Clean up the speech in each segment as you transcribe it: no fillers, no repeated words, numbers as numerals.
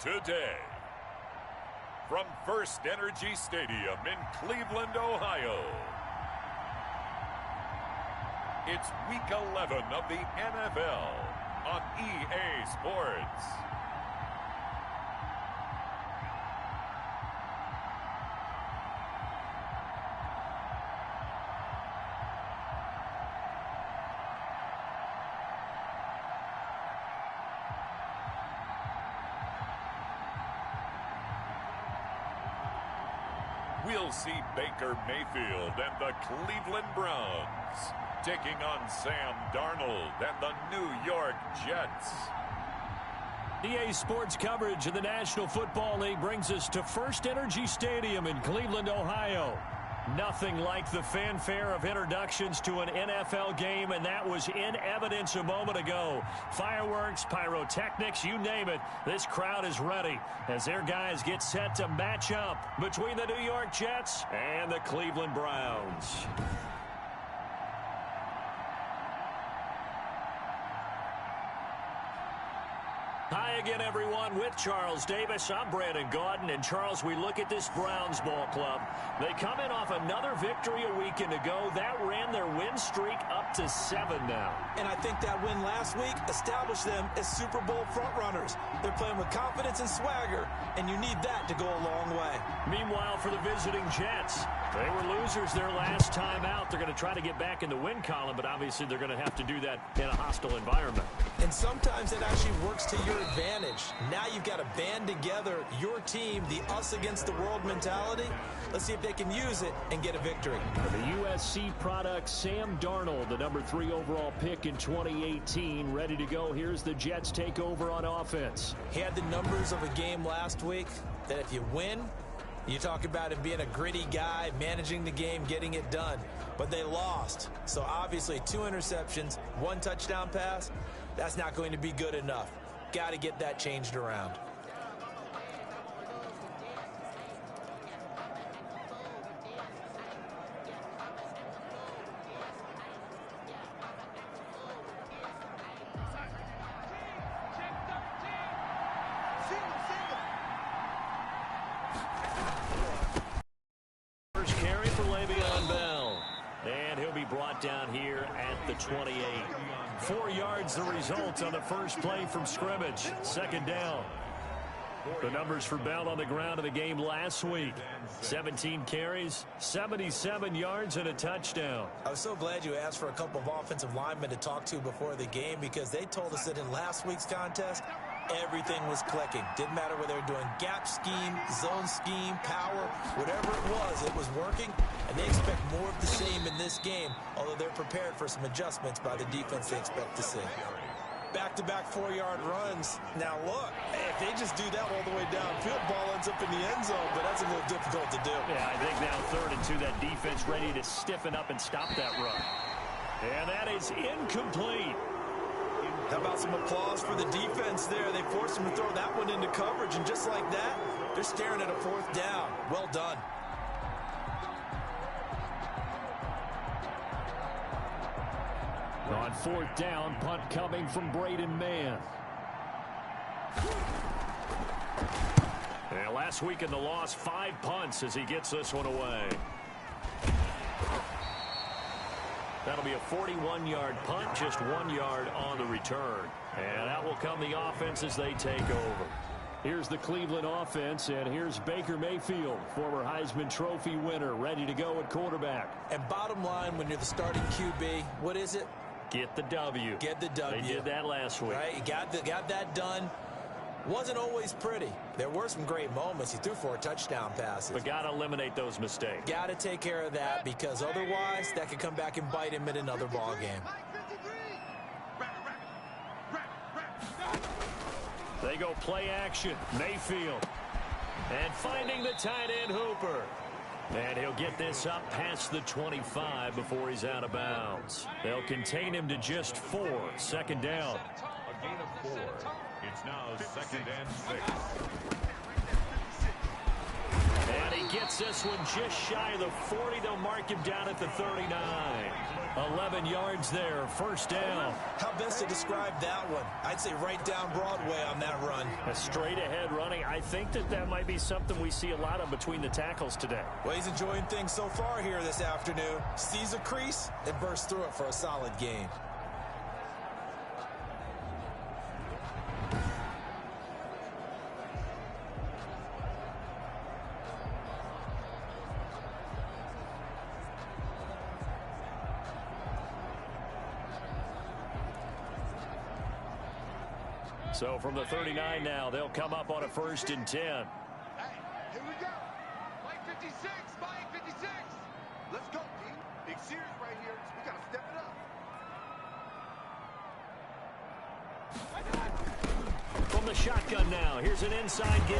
today. From First Energy Stadium in Cleveland, Ohio, it's Week 11 of the NFL on EA Sports. We'll see Baker Mayfield and the Cleveland Browns taking on Sam Darnold and the New York Jets. EA Sports coverage of the National Football League brings us to First Energy Stadium in Cleveland, Ohio. Nothing like the fanfare of introductions to an NFL game, and that was in evidence a moment ago. Fireworks, pyrotechnics, you name it. This crowd is ready as their guys get set to match up between the New York Jets and the Cleveland Browns. Hi again, everyone, with Charles Davis. I'm Brandon Gaudin. And, Charles, we look at this Browns ball club. They come in off another victory a weekend ago. That ran their win streak up to 7 now. And I think that win last week established them as Super Bowl frontrunners. They're playing with confidence and swagger, and you need that to go a long way. Meanwhile, for the visiting Jets, they were losers their last time out. They're going to try to get back in the win column, but obviously they're going to have to do that in a hostile environment. And sometimes it actually works to your advantage. Now you've got to band together your team, the us against the world mentality. Let's see if they can use it and get a victory. For the USC product, Sam Darnold, the number 3 overall pick in 2018, ready to go. Here's the Jets takeover on offense. He had the numbers of a game last week that if you win, you talk about him being a gritty guy, managing the game, getting it done. But they lost. So obviously 2 interceptions, 1 touchdown pass. That's not going to be good enough. Got to get that changed around. First carry for Le'Veon Bell. And he'll be brought down here at the 28. 4 yards the result on the first play from scrimmage. Second down. The numbers for Bell on the ground of the game last week. 17 carries, 77 yards, and a touchdown. I was so glad you asked for a couple of offensive linemen to talk to before the game, because they told us that in last week's contest, everything was clicking. Didn't matter whether they were doing gap scheme, zone scheme, power, whatever it was working. And they expect more of the same in this game, although they're prepared for some adjustments by the defense they expect to see. Back-to-back 4-yard runs. Now, look, if they just do that all the way downfield, ball ends up in the end zone, but that's a little difficult to do. Yeah, I think now 3rd and 2, that defense ready to stiffen up and stop that run. And that is incomplete. How about some applause for the defense there? They forced him to throw that one into coverage, and just like that, they're staring at a 4th down. Well done. On 4th down, punt coming from Braden Mann. And last week in the loss, 5 punts as he gets this one away. That'll be a 41-yard punt, just 1 yard on the return. And that will come the offense as they take over. Here's the Cleveland offense, and here's Baker Mayfield, former Heisman Trophy winner, ready to go at quarterback. And bottom line, when you're the starting QB, what is it? Get the W. Get the W. They did that last week. Right, you got that done. Wasn't always pretty. There were some great moments. He threw 4 touchdown passes. But got to eliminate those mistakes. Got to take care of that, because otherwise that could come back and bite him in another ball game. They go play action. Mayfield. And finding the tight end Hooper. And he'll get this up past the 25 before he's out of bounds. They'll contain him to just 4. Second down. A gain of 4. It's now 2nd and 6. And he gets this one just shy of the 40. They'll mark him down at the 39. 11 yards there, first down. How best to describe that one? I'd say right down Broadway on that run. A straight ahead running. I think that might be something we see a lot of between the tackles today. Well, he's enjoying things so far here this afternoon. Sees a crease and bursts through it for a solid gain. So from the 39 now, they'll come up on a 1st and 10. Hey, here we go. Mike 56, Mike 56. Let's go, team. Big series right here. We got to step it up. From the shotgun now, here's an inside give.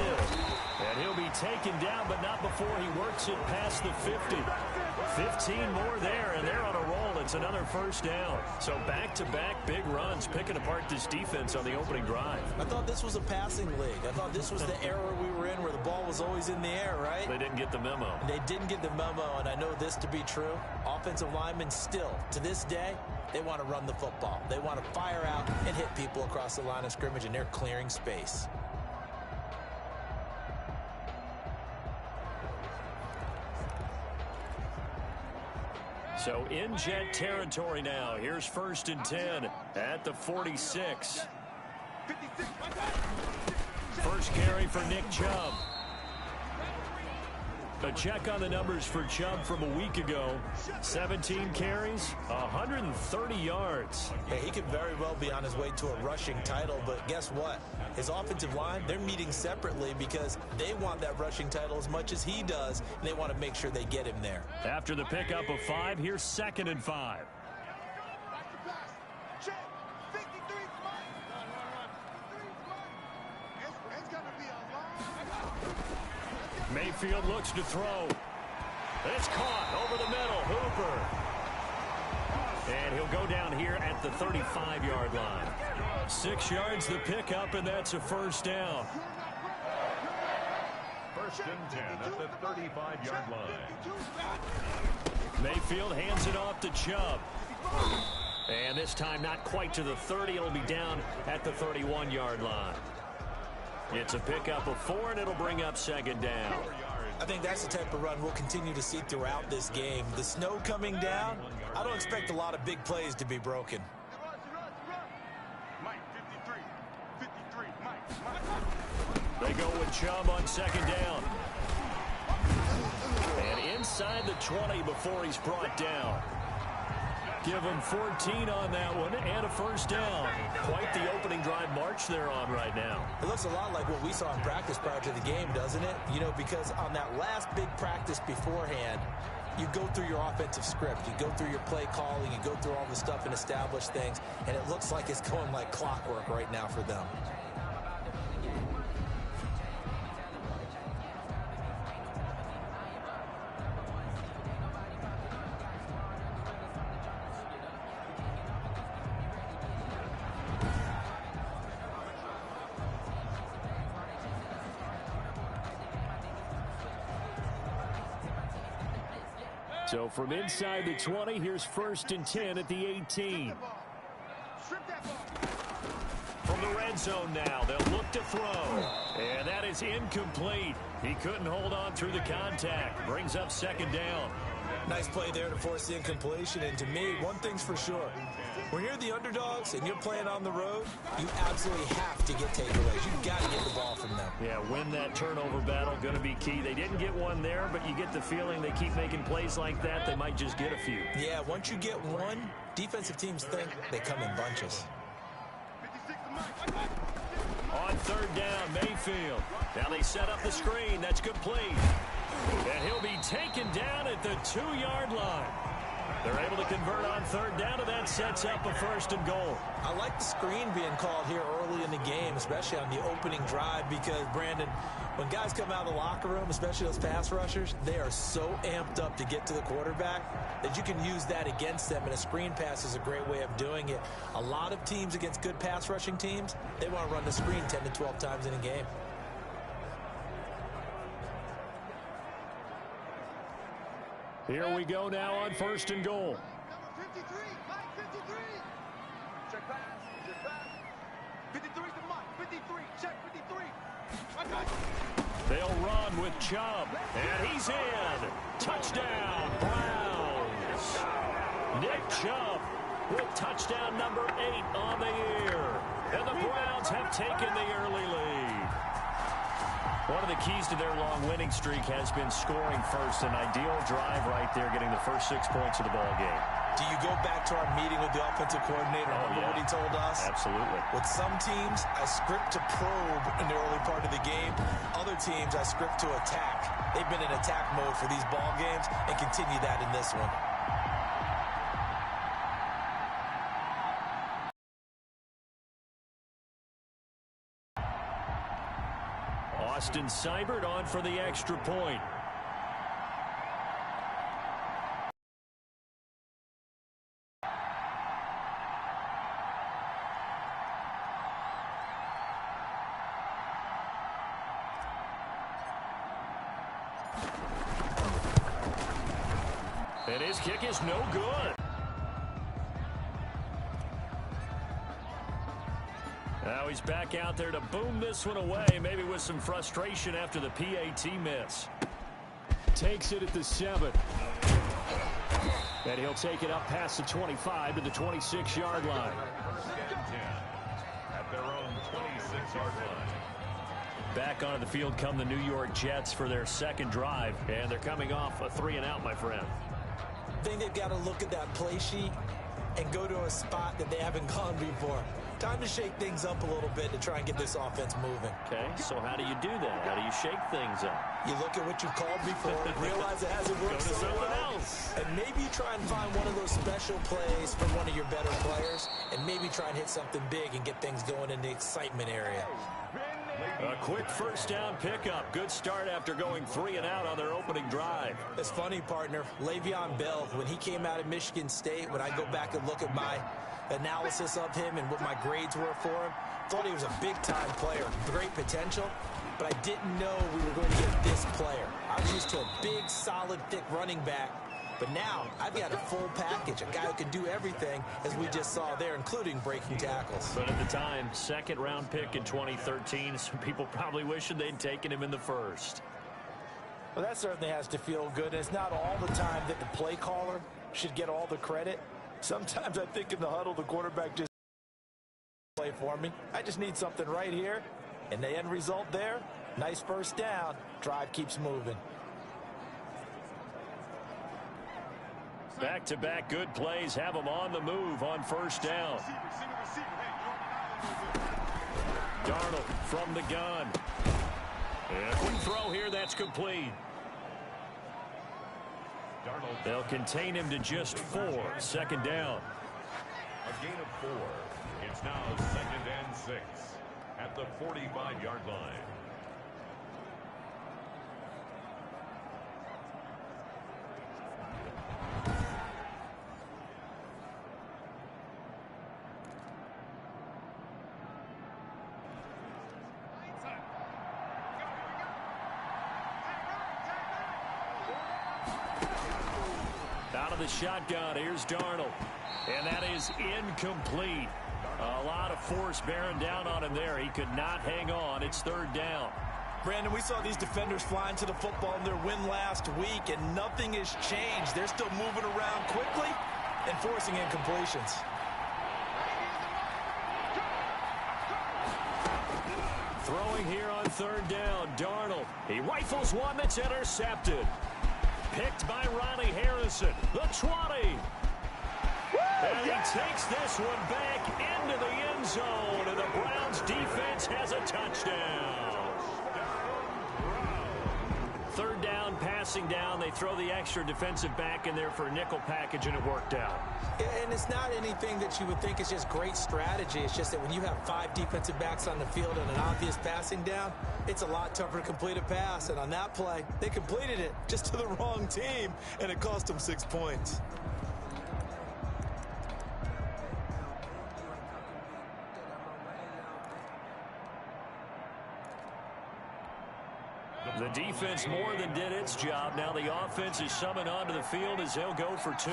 And he'll be taken down, but not before he works it past the 50. 15 more there, and they're on a roll. It's another first down. So back-to-back big runs, picking apart this defense on the opening drive. I thought this was a passing league. I thought this was the era we were in where the ball was always in the air, right? They didn't get the memo. And they didn't get the memo, and I know this to be true. Offensive linemen still, to this day, they want to run the football. They want to fire out and hit people across the line of scrimmage, and they're clearing space. So in jet territory now. Here's 1st and 10 at the 46. First carry for Nick Chubb. A check on the numbers for Chubb from a week ago. 17 carries, 130 yards. Hey, he could very well be on his way to a rushing title, but guess what? His offensive line, they're meeting separately because they want that rushing title as much as he does, and they want to make sure they get him there. After the pickup of 5, here's 2nd and 5. Mayfield looks to throw. It's caught over the middle. Hooper. And he'll go down here at the 35-yard line. 6 yards the pickup, and that's a first down. 1st and 10 at the 35-yard line. Mayfield hands it off to Chubb. And this time not quite to the 30. It'll be down at the 31-yard line. It's a pickup of 4, and it'll bring up 2nd down. I think that's the type of run we'll continue to see throughout this game. The snow coming down, I don't expect a lot of big plays to be broken. Mike 53, Mike. They go with Chubb on 2nd down. And inside the 20 before he's brought down. Give him 14 on that one and a first down. Quite the opening drive march they're on right now. It looks a lot like what we saw in practice prior to the game, doesn't it? You know, because on that last big practice beforehand, you go through your offensive script. You go through your play calling. You go through all the stuff and establish things. And it looks like it's going like clockwork right now for them. So from inside the 20, here's 1st and 10 at the 18. From the red zone now, they'll look to throw. And that is incomplete. He couldn't hold on through the contact. Brings up 2nd down. Nice play there to force the incompletion. And to me, one thing's for sure. When you're the underdogs and you're playing on the road, you absolutely have to get takeaways. You've got to get the ball from them. Yeah, win that turnover battle, going to be key. They didn't get one there, but you get the feeling they keep making plays like that, they might just get a few. Yeah, once you get one, defensive teams think they come in bunches. On 3rd down, Mayfield. Now they set up the screen. That's complete. And he'll be taken down at the 2-yard line. They're able to convert on 3rd down, and that sets up a 1st and goal. I like the screen being called here early in the game, especially on the opening drive, because, Brandon, when guys come out of the locker room, especially those pass rushers, they are so amped up to get to the quarterback that you can use that against them, and a screen pass is a great way of doing it. A lot of teams against good pass rushing teams, they want to run the screen 10 to 12 times in a game. Here we go now on 1st and goal. Number 53, Mike 53. Check pass, check pass. 53 is the Mike, 53, check 53. They'll run with Chubb, and he's in. Touchdown, Browns. Nick Chubb with touchdown number 8 on the year. And the Browns have taken the early lead. One of the keys to their long winning streak has been scoring first. An ideal drive right there, getting the first 6 points of the ball game. Do you go back to our meeting with the offensive coordinator? Remember what he told us? Absolutely. With some teams, I script to probe in the early part of the game. Other teams, I script to attack. They've been in attack mode for these ball games and continue that in this one. Austin Seibert on for the extra point. And his kick is no good. Now he's back out there to boom this one away, maybe with some frustration after the PAT miss. Takes it at the 7. And he'll take it up past the 25 to the 26-yard line. At their own 26-yard line. Back onto the field come the New York Jets for their second drive, and they're coming off a 3-and-out, my friend. I think they've got to look at that play sheet and go to a spot that they haven't gone before. Time to shake things up a little bit to try and get this offense moving. Okay, so how do you do that? How do you shake things up? You look at what you called before, realize it hasn't worked so well, and maybe try and find one of those special plays from one of your better players, and maybe try and hit something big and get things going in the excitement area. A quick first down pickup. Good start after going 3-and-out on their opening drive. It's funny, partner. Le'Veon Bell, when he came out of Michigan State, when I go back and look at my analysis of him and what my grades were for him, thought he was a big-time player, great potential, but I didn't know we were going to get this player. I was used to a big, solid, thick running back, but now I've got a full package, a guy who can do everything, as we just saw there, including breaking tackles. But at the time, second-round pick in 2013, some people probably wishing they'd taken him in the first. Well, that certainly has to feel good. It's not all the time that the play caller should get all the credit. Sometimes I think in the huddle, the quarterback just play for me. I just need something right here. And the end result there, nice first down. Drive keeps moving. Back-to-back good plays have them on the move on first down. Darnold from the gun. And a quick throw here that's complete. They'll contain him to just 4. Second down. A gain of 4. It's now 2nd and 6 at the 45-yard line. Out of the shotgun, here's Darnold. And that is incomplete. A lot of force bearing down on him there. He could not hang on. It's 3rd down. Brandon, we saw these defenders flying to the football in their win last week, and nothing has changed. They're still moving around quickly and forcing incompletions. Throwing here on 3rd down, Darnold. He rifles one that's intercepted. Picked by Ronnie Harrison, the 20. And he takes this one back into the end zone, and the Browns defense has a touchdown. 3rd down, passing down. They throw the extra defensive back in there for a nickel package, and it worked out. And it's not anything that you would think is just great strategy. It's just that when you have 5 defensive backs on the field and an obvious passing down, it's a lot tougher to complete a pass. And on that play, they completed it just to the wrong team, and it cost them 6 points. The defense more than did its job. Now the offense is summoned onto the field as they'll go for two.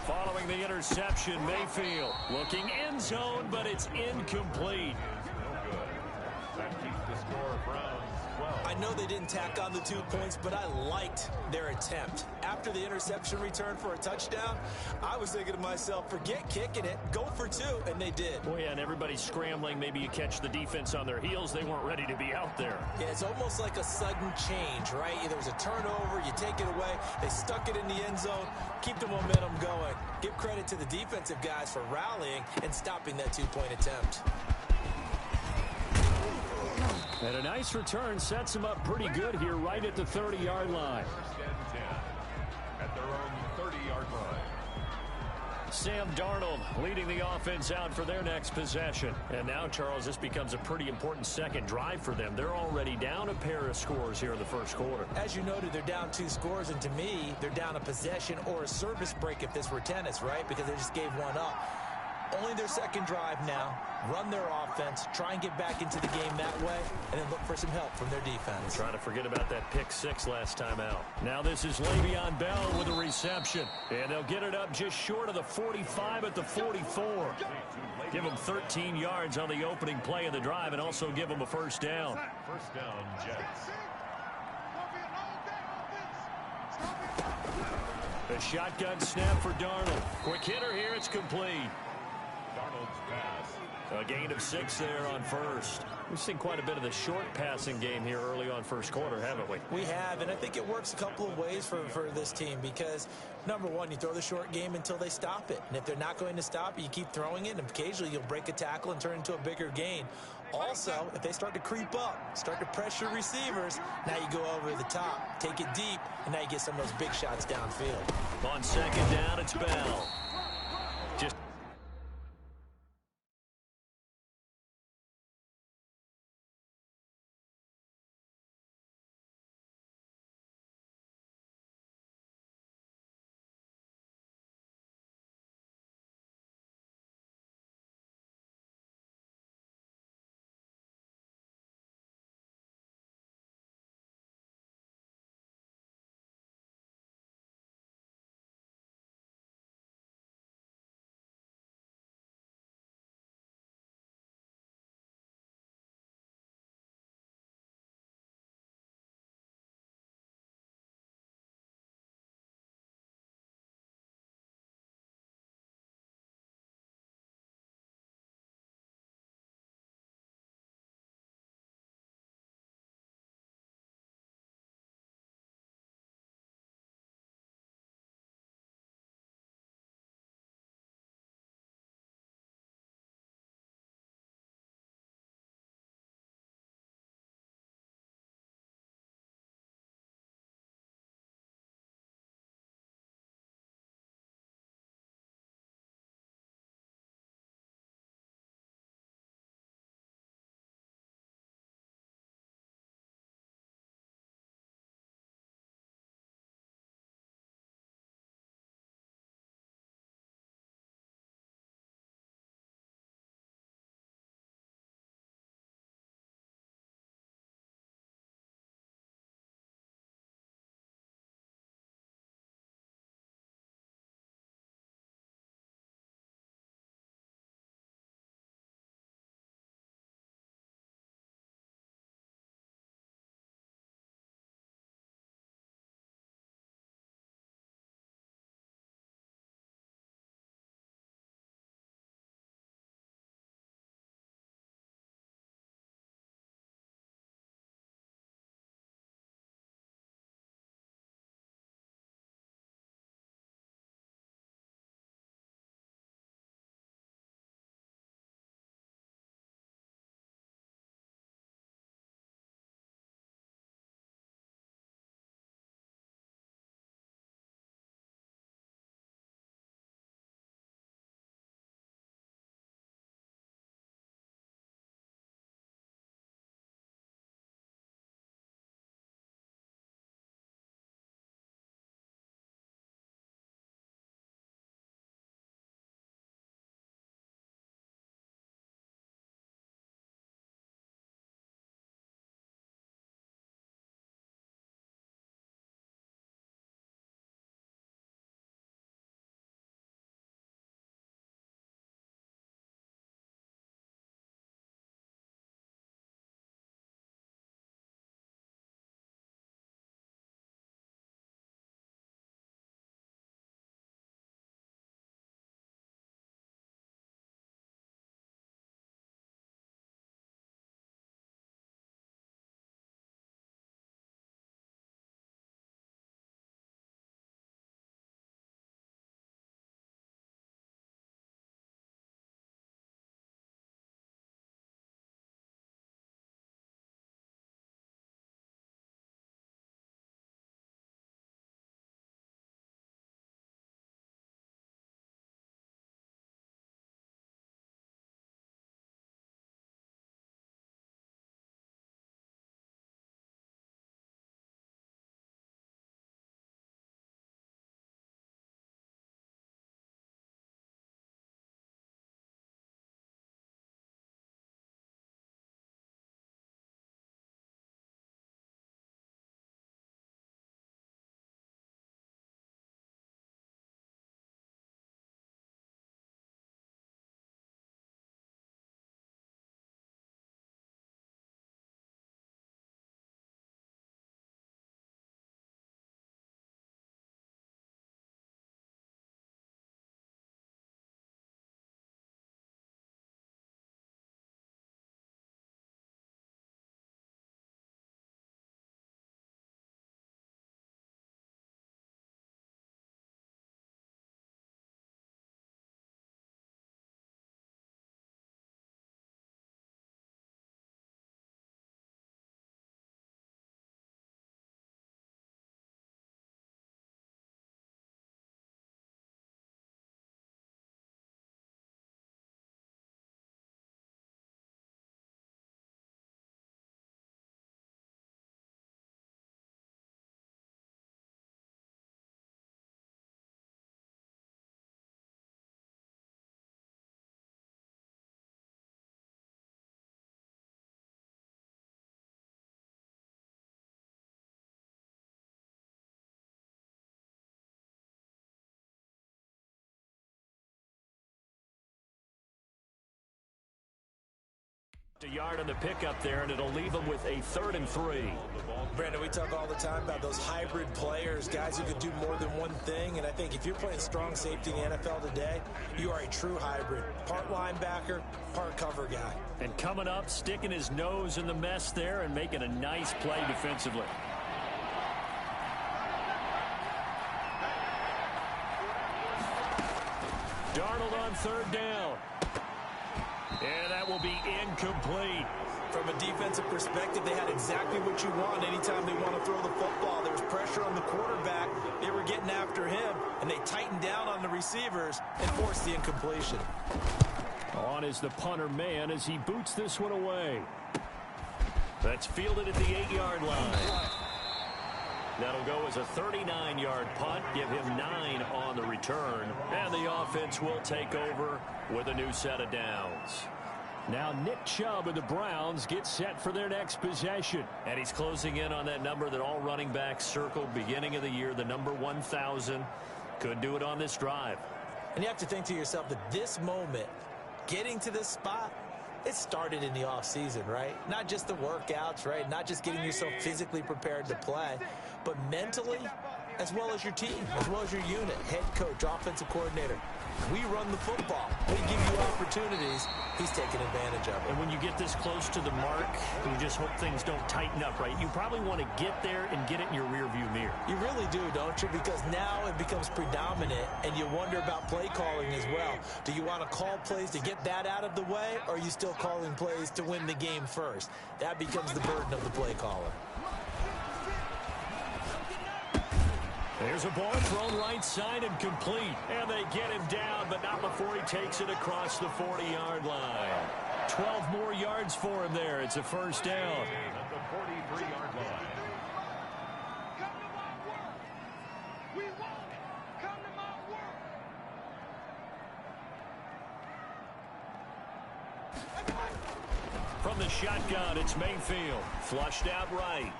Following the interception, Mayfield looking end zone, but it's incomplete. That keeps the score Browns 12. I know they didn't tack on the 2 points, but I liked their attempt. After the interception return for a touchdown, I was thinking to myself, forget kicking it, go for two, and they did. Well, yeah, and everybody's scrambling. Maybe you catch the defense on their heels. They weren't ready to be out there. Yeah, it's almost like a sudden change, right? There's a turnover, you take it away, they stuck it in the end zone, keep the momentum going. Give credit to the defensive guys for rallying and stopping that 2-point attempt. And a nice return sets them up pretty good here right at the 30-yard line. First and 10 at their own 30-yard line. Sam Darnold leading the offense out for their next possession. And now, Charles, this becomes a pretty important second drive for them. They're already down a pair of scores here in the first quarter. As you noted, they're down 2 scores, and to me, they're down a possession or a service break if this were tennis, right? Because they just gave one up. Only their second drive now. Run their offense, try and get back into the game that way, and then look for some help from their defense. Trying to forget about that pick 6 last time out. Now this is Le'Veon Bell with a reception. And they'll get it up just short of the 45 at the 44. Give them 13 yards on the opening play of the drive and also give them a first down. First down, Jets. A shotgun snap for Darnold. Quick hitter here, it's complete. Darnold's pass. A gain of 6 there on first. We've seen quite a bit of the short passing game here early on first quarter, haven't we? We have, and I think it works a couple of ways for this team because, number one, you throw the short game until they stop it. And if they're not going to stop it, you keep throwing it, and occasionally you'll break a tackle and turn it into a bigger gain. Also, if they start to creep up, start to pressure receivers, now you go over the top, take it deep, and now you get some of those big shots downfield. On second down, it's Bell. Just A yard on the pickup there, and it'll leave them with a 3rd and 3. Brandon, we talk all the time about those hybrid players, guys who could do more than one thing, and I think if you're playing strong safety in the NFL today, you are a true hybrid. Part linebacker, part cover guy. And coming up, sticking his nose in the mess there and making a nice play defensively. Darnold on 3rd down. And that will be incomplete. From a defensive perspective, they had exactly what you want anytime they want to throw the football. There was pressure on the quarterback. They were getting after him, and they tightened down on the receivers and forced the incompletion. On is the punter man as he boots this one away. That's fielded at the 8-yard line. That'll go as a 39-yard punt, give him 9 on the return, and the offense will take over with a new set of downs. Now Nick Chubb of the Browns gets set for their next possession. And he's closing in on that number that all running backs circled beginning of the year, the number 1,000. Could do it on this drive. And you have to think to yourself that this moment, getting to this spot, it started in the offseason, right? Not just the workouts, right? Not just getting yourself physically prepared to play, but mentally, as well as your team, as well as your unit, head coach, offensive coordinator. We run the football. We give you opportunities. He's taking advantage of it. And when you get this close to the mark, you just hope things don't tighten up, right? You probably want to get there and get it in your rearview mirror. You really do, don't you? Because now it becomes predominant, and you wonder about play calling as well. Do you want to call plays to get that out of the way, or are you still calling plays to win the game first? That becomes the burden of the play caller. There's a ball thrown right side and complete. And they get him down, but not before he takes it across the 40-yard line. 12 more yards for him there. It's a 1st down. At the 43-yard line. Come to my work. We want it. Come to my work. From the shotgun, it's Mayfield. Flushed out right.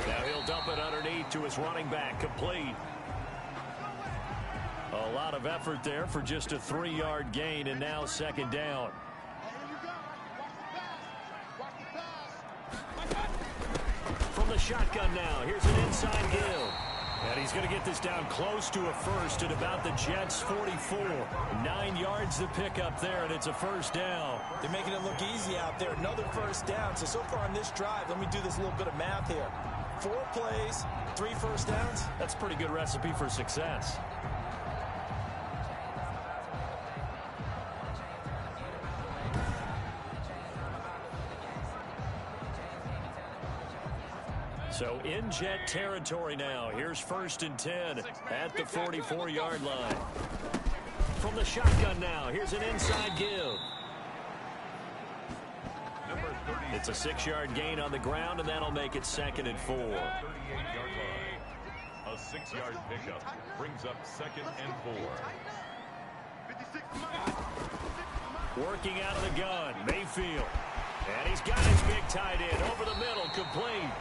Now he'll dump it underneath to his running back, complete. A lot of effort there for just a 3-yard gain, and now 2nd down. From the shotgun now, here's an inside give. And he's going to get this down close to a first at about the Jets' 44. 9 yards to pick up there, and it's a 1st down. They're making it look easy out there. Another 1st down. So far on this drive, let me do this little bit of math here. 4 plays, 3 1st downs. That's a pretty good recipe for success. So in Jet territory now. Here's 1st and 10 at the 44-yard line. From the shotgun now, here's an inside give. It's a 6-yard gain on the ground, and that'll make it 2nd and 4. 38-yard line. A 6-yard pickup brings up 2nd and 4. Working out of the gun, Mayfield. And he's got his big tight end over the middle, complete.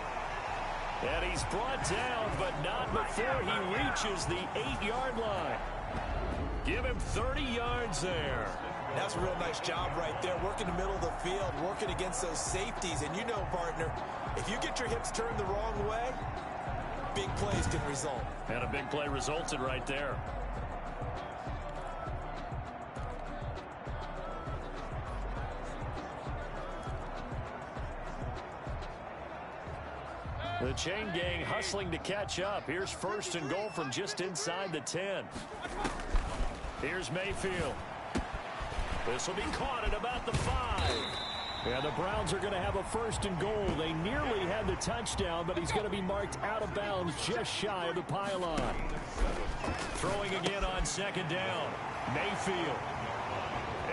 And he's brought down, but not before he reaches the 8-yard line. Give him 30 yards there. That's a real nice job right there, working the middle of the field, working against those safeties. And you know, partner, if you get your hips turned the wrong way, big plays can result. And a big play resulted right there. The chain gang hustling to catch up. Here's 1st and goal from just inside the 10. Here's Mayfield. This will be caught at about the 5. Yeah, the Browns are going to have a 1st and goal. They nearly had the touchdown, but he's going to be marked out of bounds just shy of the pylon. Throwing again on 2nd down. Mayfield.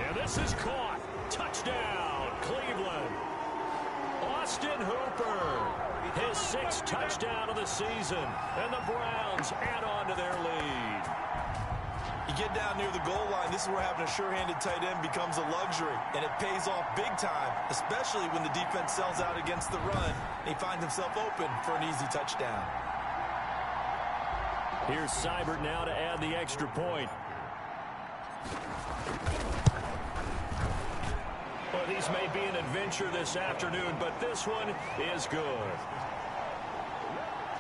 And this is caught. Touchdown, Cleveland. Austin Hooper. His 6th touchdown of the season. And the Browns add on to their lead. You get down near the goal line, this is where having a sure-handed tight end becomes a luxury. And it pays off big time, especially when the defense sells out against the run. And he finds himself open for an easy touchdown. Here's Seibert now to add the extra point. Well, these may be an adventure this afternoon, but this one is good.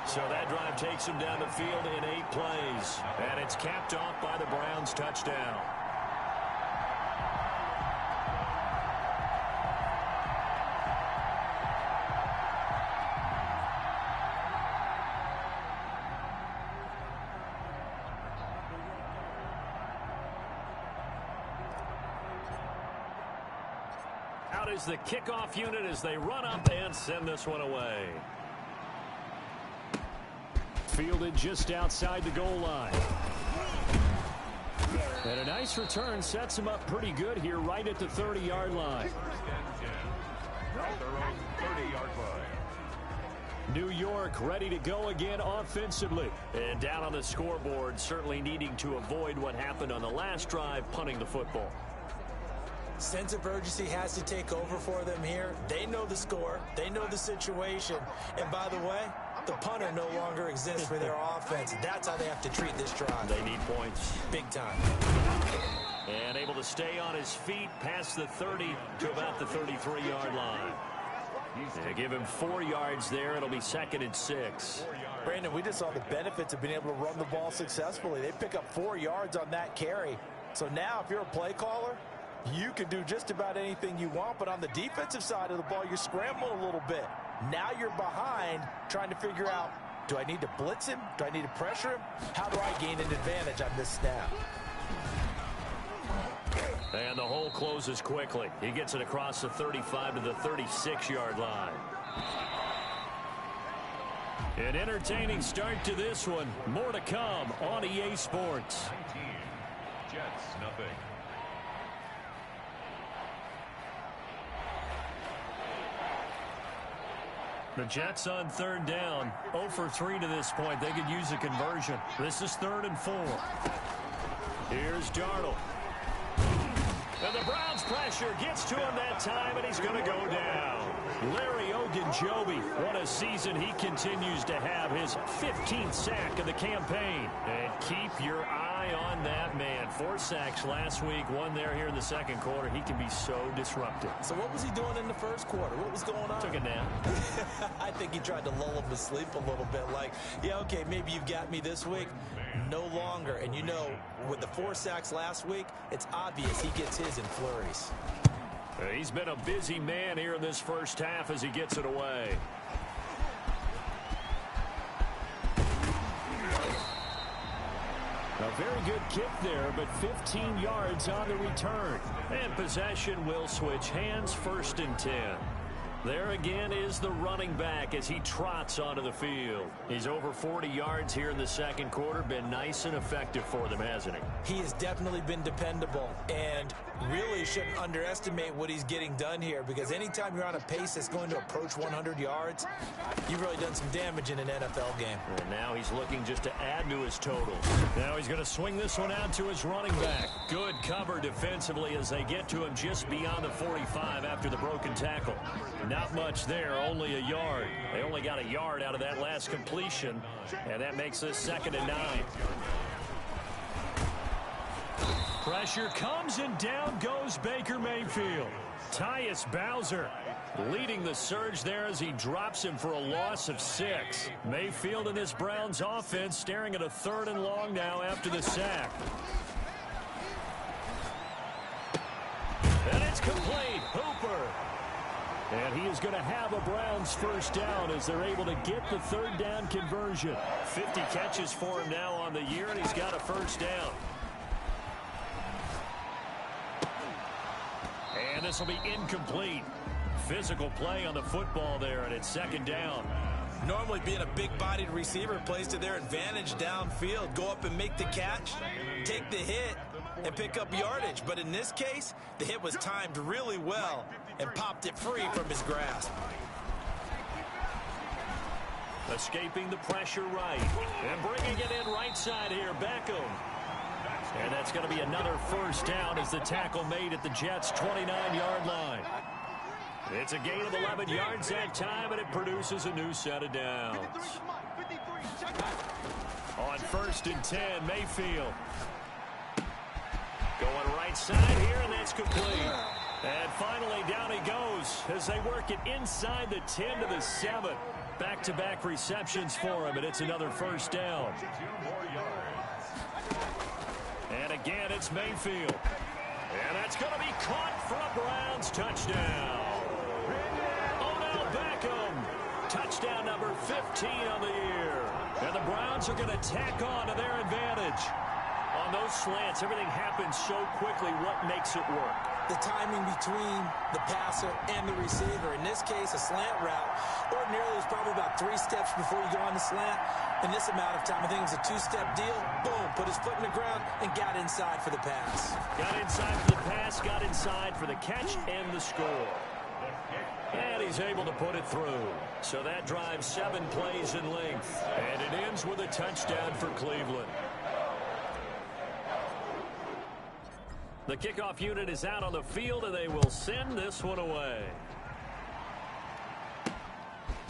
So that drive takes him down the field in 8 plays. And it's capped off by the Browns' touchdown. Out is the kickoff unit as they run up and send this one away. Fielded just outside the goal line. And a nice return sets him up pretty good here right at the 30-yard line. At their own 30-yard line. New York ready to go again offensively. And down on the scoreboard, certainly needing to avoid what happened on the last drive, punting the football. Sense of urgency has to take over for them here. They know the score. They know the situation. And by the way, the punter no longer exists for their offense. That's how they have to treat this drive. They need points. Big time. And able to stay on his feet past the 30 to about the 33-yard line. They give him 4 yards there. It'll be 2nd and 6. Brandon, we just saw the benefits of being able to run the ball successfully. They pick up 4 yards on that carry. So now if you're a play caller, you can do just about anything you want, but on the defensive side of the ball, you're scrambling a little bit. Now you're behind trying to figure out, do I need to blitz him? Do I need to pressure him? How do I gain an advantage on this snap? And the hole closes quickly. He gets it across the 35 to the 36-yard line. An entertaining start to this one. More to come on EA Sports. 19. Jets, nothing. The Jets on 3rd down. 0 for 3 to this point. They could use a conversion. This is 3rd and 4. Here's Darnold. And the Browns pressure gets to him that time, and he's going to go down. Larry Ogunjobi, what a season he continues to have. His 15th sack of the campaign. And keep your eye on that man. 4 sacks last week, 1 there here in the 2nd quarter. He can be so disruptive. So what was he doing in the 1st quarter? What was going on? Took a nap. I think he tried to lull him to sleep a little bit. Like, yeah, okay, maybe you've got me this week. No longer. And you know, with the 4 sacks last week, it's obvious he gets his in flurries. He's been a busy man here in this first half as he gets it away. A very good kick there, but 15 yards on the return. And possession will switch hands, 1st and 10. There again is the running back as he trots onto the field. He's over 40 yards here in the 2nd quarter. Been nice and effective for them, hasn't he? He has definitely been dependable and really shouldn't underestimate what he's getting done here, because anytime you're on a pace that's going to approach 100 yards, you've really done some damage in an NFL game. And now he's looking just to add to his totals. Now he's going to swing this one out to his running back. Good cover defensively as they get to him just beyond the 45 after the broken tackle. Not much there, only a yard. They only got a yard out of that last completion, and that makes this 2nd and 9. Pressure comes, and down goes Baker Mayfield. Tyus Bowser leading the surge there as he drops him for a loss of 6. Mayfield and this Browns offense staring at a 3rd and long now after the sack. And it's complete. Hooper. And he is going to have a Browns 1st down as they're able to get the 3rd down conversion. 50 catches for him now on the year, and he's got a 1st down. And this will be incomplete. Physical play on the football there, and it's 2nd down. Normally being a big-bodied receiver plays to their advantage downfield. Go up and make the catch, take the hit, and pick up yardage. But in this case, the hit was timed really well and popped it free from his grasp. Escaping the pressure right. And bringing it in right side here, Beckham. And that's going to be another 1st down as the tackle made at the Jets' 29-yard line. It's a gain of 11 yards that time, and it produces a new set of downs. On 1st and 10, Mayfield. Going right side here, and that's complete. And finally, down he goes as they work it inside the 10 to the 7. Back-to-back receptions for him, and it's another first down. 2 more yards. And again, it's Mayfield. And that's going to be caught for a Browns touchdown. Odell Beckham. Touchdown number 15 on the year. And the Browns are going to tack on to their advantage. On those slants, everything happens so quickly. What makes it work? The timing between the passer and the receiver. In this case, a slant route. Ordinarily, it's probably about 3 steps before you go on the slant. In this amount of time, I think it was a 2-step deal. Boom, put his foot in the ground and got inside for the pass. Got inside for the pass, got inside for the catch and the score. And he's able to put it through. So that drives 7 plays in length. And it ends with a touchdown for Cleveland. The kickoff unit is out on the field, and they will send this one away.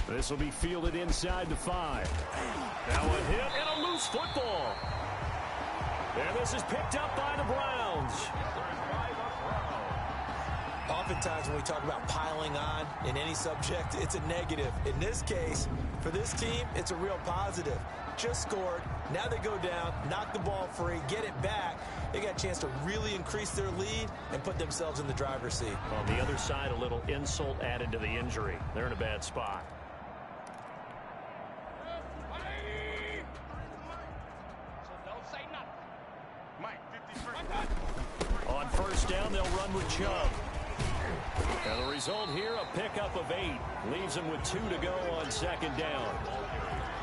This will be fielded inside the 5. Now a hit and a loose football. And this is picked up by the Browns. Oftentimes when we talk about piling on in any subject, it's a negative. In this case, for this team, it's a real positive. Just scored. Now they go down, knock the ball free, get it back. They got a chance to really increase their lead and put themselves in the driver's seat. On the other side, a little insult added to the injury. They're in a bad spot. On first down, they'll run with Chubb. And the result here, a pickup of 8. Leaves them with 2 to go on second down.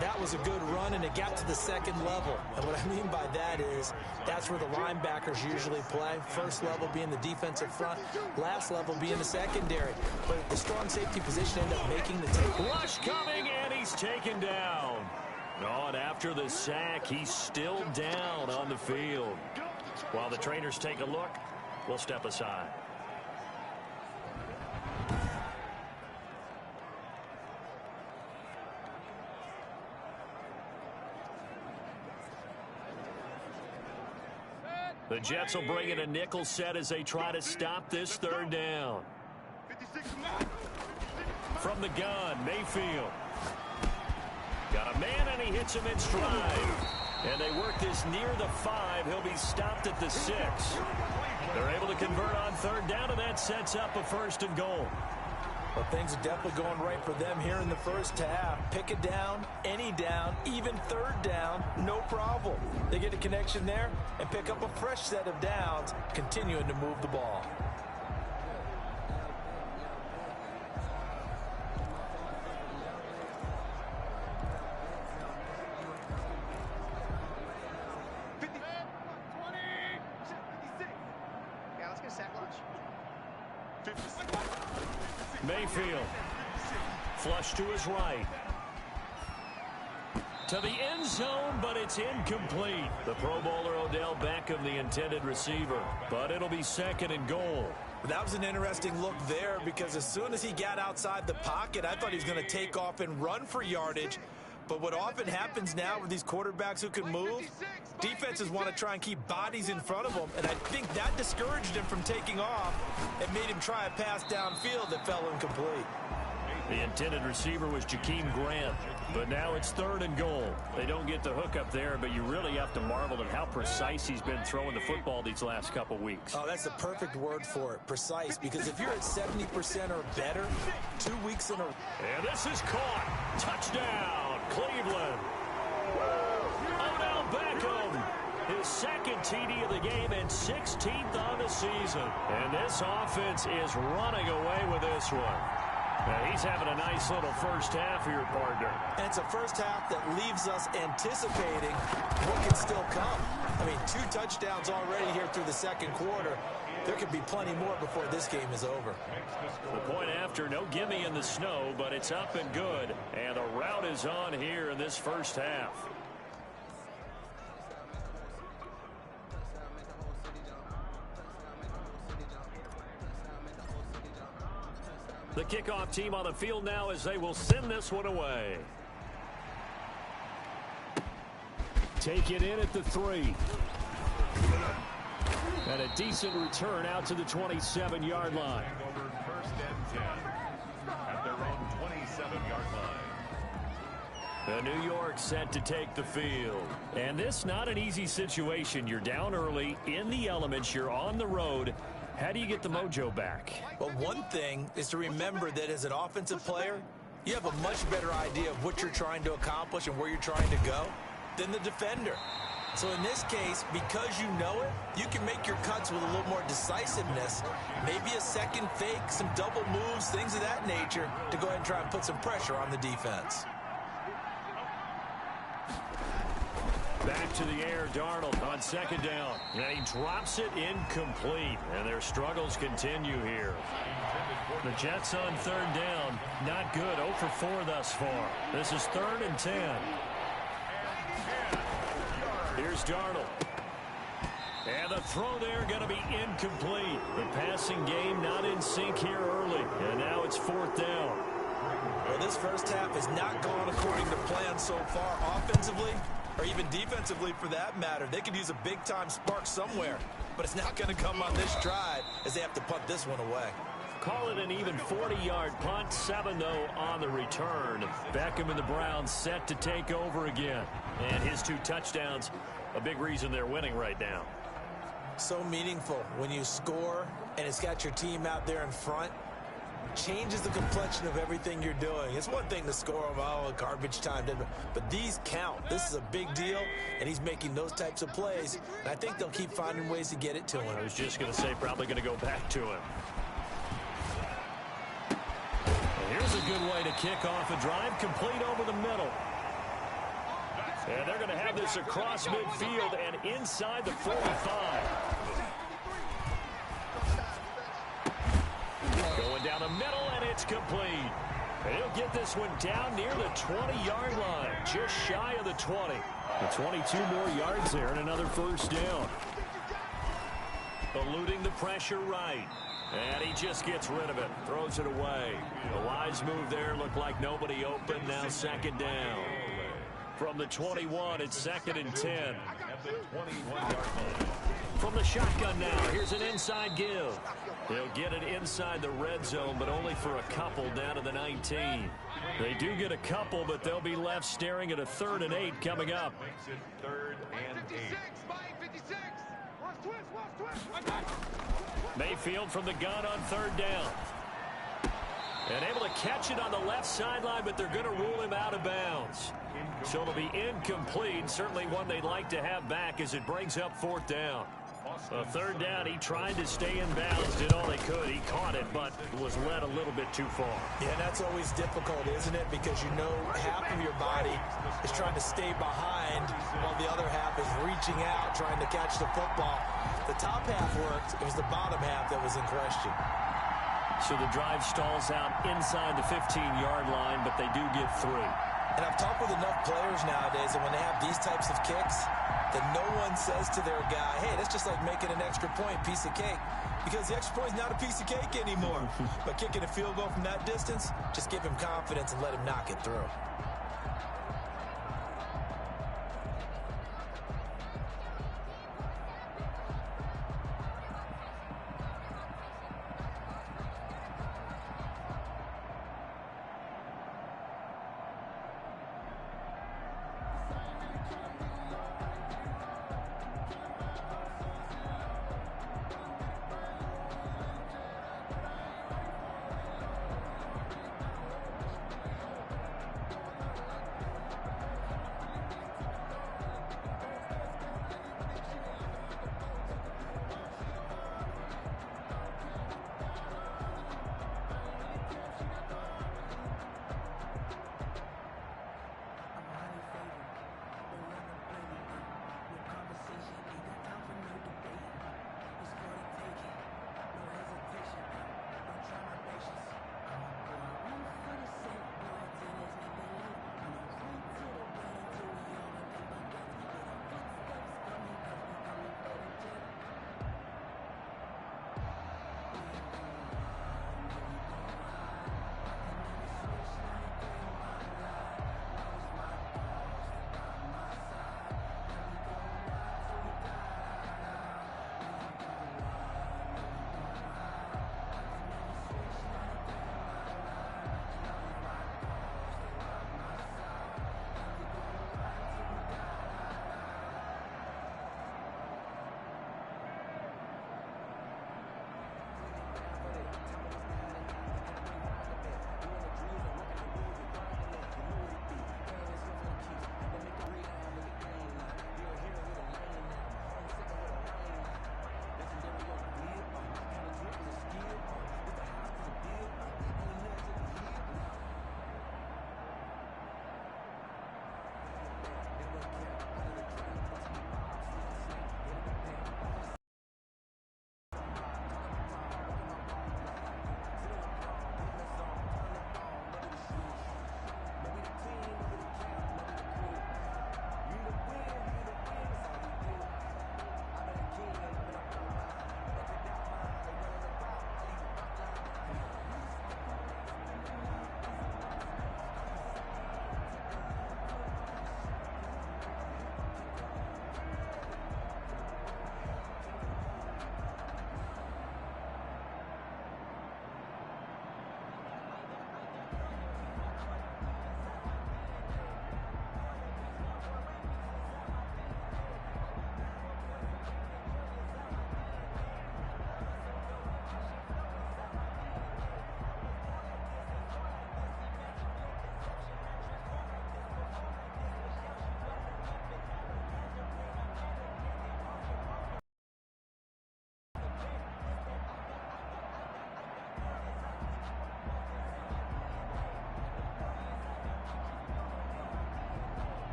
That was a good run, and it got to the second level. And what I mean by that is that's where the linebackers usually play. First level being the defensive front, last level being the secondary. But the strong safety position ended up making the take. Rush coming, and he's taken down. Oh, and after the sack, he's still down on the field. While the trainers take a look, we'll step aside. The Jets will bring in a nickel set as they try to stop this third down. From the gun, Mayfield. Got a man, and he hits him in stride. And they work this near the 5. He'll be stopped at the 6. They're able to convert on third down, and that sets up a first and goal. Well, things are definitely going right for them here in the first half. Pick it down, any down, even third down, no problem. They get a connection there and pick up a fresh set of downs, continuing to move the ball. Mayfield. Flush to his right. To the end zone, but it's incomplete. The Pro Bowler Odell Beckham, the intended receiver. But it'll be second and goal. That was an interesting look there because as soon as he got outside the pocket, I thought he was going to take off and run for yardage. But what often happens now with these quarterbacks who can move, defenses want to try and keep bodies in front of them, and I think that discouraged him from taking off and made him try a pass downfield that fell incomplete. The intended receiver was Jakeem Grant, but now it's third and goal. They don't get the hook up there, but you really have to marvel at how precise he's been throwing the football these last couple weeks. Oh, that's the perfect word for it, precise, because if you're at 70% or better, 2 weeks in a row. And this is caught. Touchdown, Cleveland. Odell Beckham, his second TD of the game and 16th on the season. And this offense is running away with this one. Now, he's having a nice little first half here, partner. And it's a first half that leaves us anticipating what can still come. I mean, 2 touchdowns already here through the second quarter. There could be plenty more before this game is over. The point after, no gimme in the snow, but it's up and good. And the route is on here in this first half. The kickoff team on the field now as they will send this one away. Take it in at the 3. And a decent return out to the 27-yard line. Over first and 10 at their own 27-yard line. New York set to take the field. And this not an easy situation. You're down early, in the elements, you're on the road. How do you get the mojo back? Well, one thing is to remember that as an offensive player, you have a much better idea of what you're trying to accomplish and where you're trying to go than the defender. So in this case, because you know it, you can make your cuts with a little more decisiveness, maybe a second fake, some double moves, things of that nature, to go ahead and try and put some pressure on the defense. Back to the air, Darnold on second down. And he drops it incomplete. And their struggles continue here. The Jets on third down. Not good. 0 for 4 thus far. This is 3rd and 10. Here's Darnold. And the throw there going to be incomplete. The passing game not in sync here early. And now it's 4th down. Well, this first half has not gone according to plan so far offensively, or even defensively for that matter. They could use a big-time spark somewhere, but it's not going to come on this drive as they have to punt this one away. Call it an even 40-yard punt. 7, though, on the return. Beckham and the Browns set to take over again. And his 2 touchdowns, a big reason they're winning right now. So meaningful when you score and it's got your team out there in front. Changes the complexion of everything you're doing. It's one thing to score them, oh, garbage time, but these count. This is a big deal, and he's making those types of plays, and I think they'll keep finding ways to get it to him. I was just going to say probably going to go back to him. And here's a good way to kick off a drive, complete over the middle. And they're going to have this across midfield and inside the 45. Going down the middle, and it's complete. And he'll get this one down near the 20-yard line, just shy of the 20. The 22 more yards there and another first down. Eluding the pressure right. And he just gets rid of it, throws it away. A wise move there, looked like nobody open, now 2nd down. From the 21, it's 2nd and 10. At the 21-yard line. From the shotgun now, here's an inside give. They'll get it inside the red zone, but only for a couple down to the 19. They do get a couple, but they'll be left staring at a 3rd and 8 coming up. Makes it 3rd and 8. Mayfield from the gun on 3rd down. And able to catch it on the left sideline, but they're going to rule him out of bounds. So it'll be incomplete. Certainly one they'd like to have back as it brings up 4th down. 3rd down, he tried to stay in bounds, did all he could. He caught it, but was led a little bit too far. Yeah, that's always difficult, isn't it? Because you know half of your body is trying to stay behind while the other half is reaching out, trying to catch the football. The top half worked. It was the bottom half that was in question. So the drive stalls out inside the 15-yard line, but they do get 3. And I've talked with enough players nowadays that when they have these types of kicks, that no one says to their guy, hey, that's just like making an extra point, piece of cake. Because the extra point is not a piece of cake anymore. But kicking a field goal from that distance, just give him confidence and let him knock it through.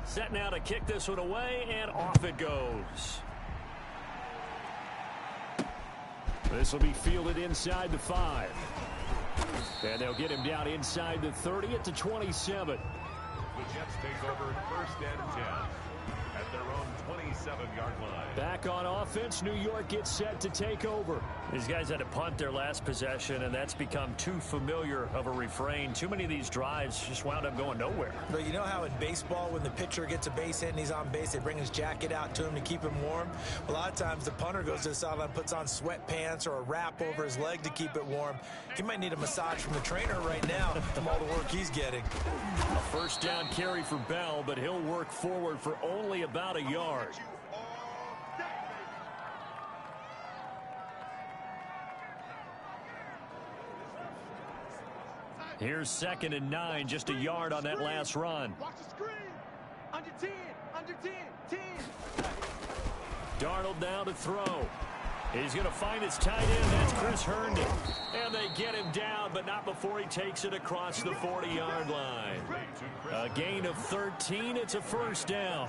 Set now to kick this one away, and off it goes. This will be fielded inside the 5. And they'll get him down inside the 30 at the 27. The Jets take over first and 10 at their own 27-yard line. Back on offense, New York gets set to take over. These guys had to punt their last possession, and that's become too familiar of a refrain. Too many of these drives just wound up going nowhere. But you know how in baseball, when the pitcher gets a base hit and he's on base, they bring his jacket out to him to keep him warm? A lot of times the punter goes to the sideline, puts on sweatpants or a wrap over his leg to keep it warm. He might need a massage from the trainer right now from all the work he's getting. A first down carry for Bell, but he'll work forward for only about a yard. Here's 2nd and 9, just a yard on that last run. Watch the screen. Under 10, under 10, 10. Darnold now to throw. He's going to find his tight end. That's Chris Herndon. And they get him down, but not before he takes it across the 40-yard line. A gain of 13. It's a first down.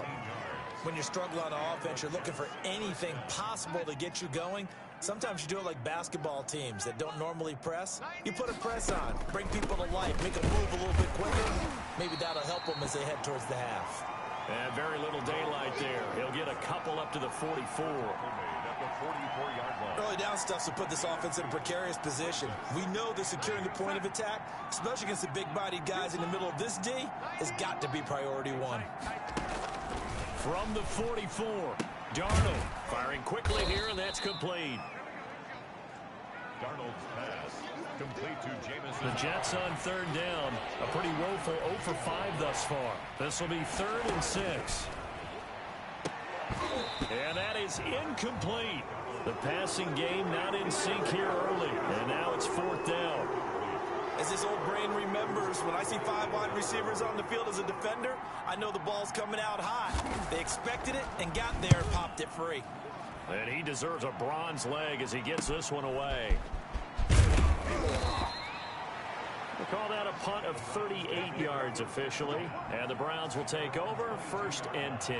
When you're struggling on offense, you're looking for anything possible to get you going. Sometimes you do it like basketball teams that don't normally press. You put a press on, bring people to life, make them move a little bit quicker. Maybe that'll help them as they head towards the half. And very little daylight there. He'll get a couple up to the 44. Early down stuff will put this offense in a precarious position. We know that securing the point of attack, especially against the big-bodied guys in the middle of this D, has got to be priority one. From the 44, Darnold firing quickly here, and that's complete. Darnold's pass complete to Jameson. The Jets on 3rd down. A pretty woeful 0 for 5 thus far. This will be 3rd and 6. And that is incomplete. The passing game not in sync here early. And now it's 4th down. As this old brain remembers, when I see 5 wide receivers on the field as a defender, I know the ball's coming out hot. They expected it and got there and popped it free. And he deserves a bronze leg as he gets this one away. We'll call that a punt of 38 yards officially. And the Browns will take over 1st and 10.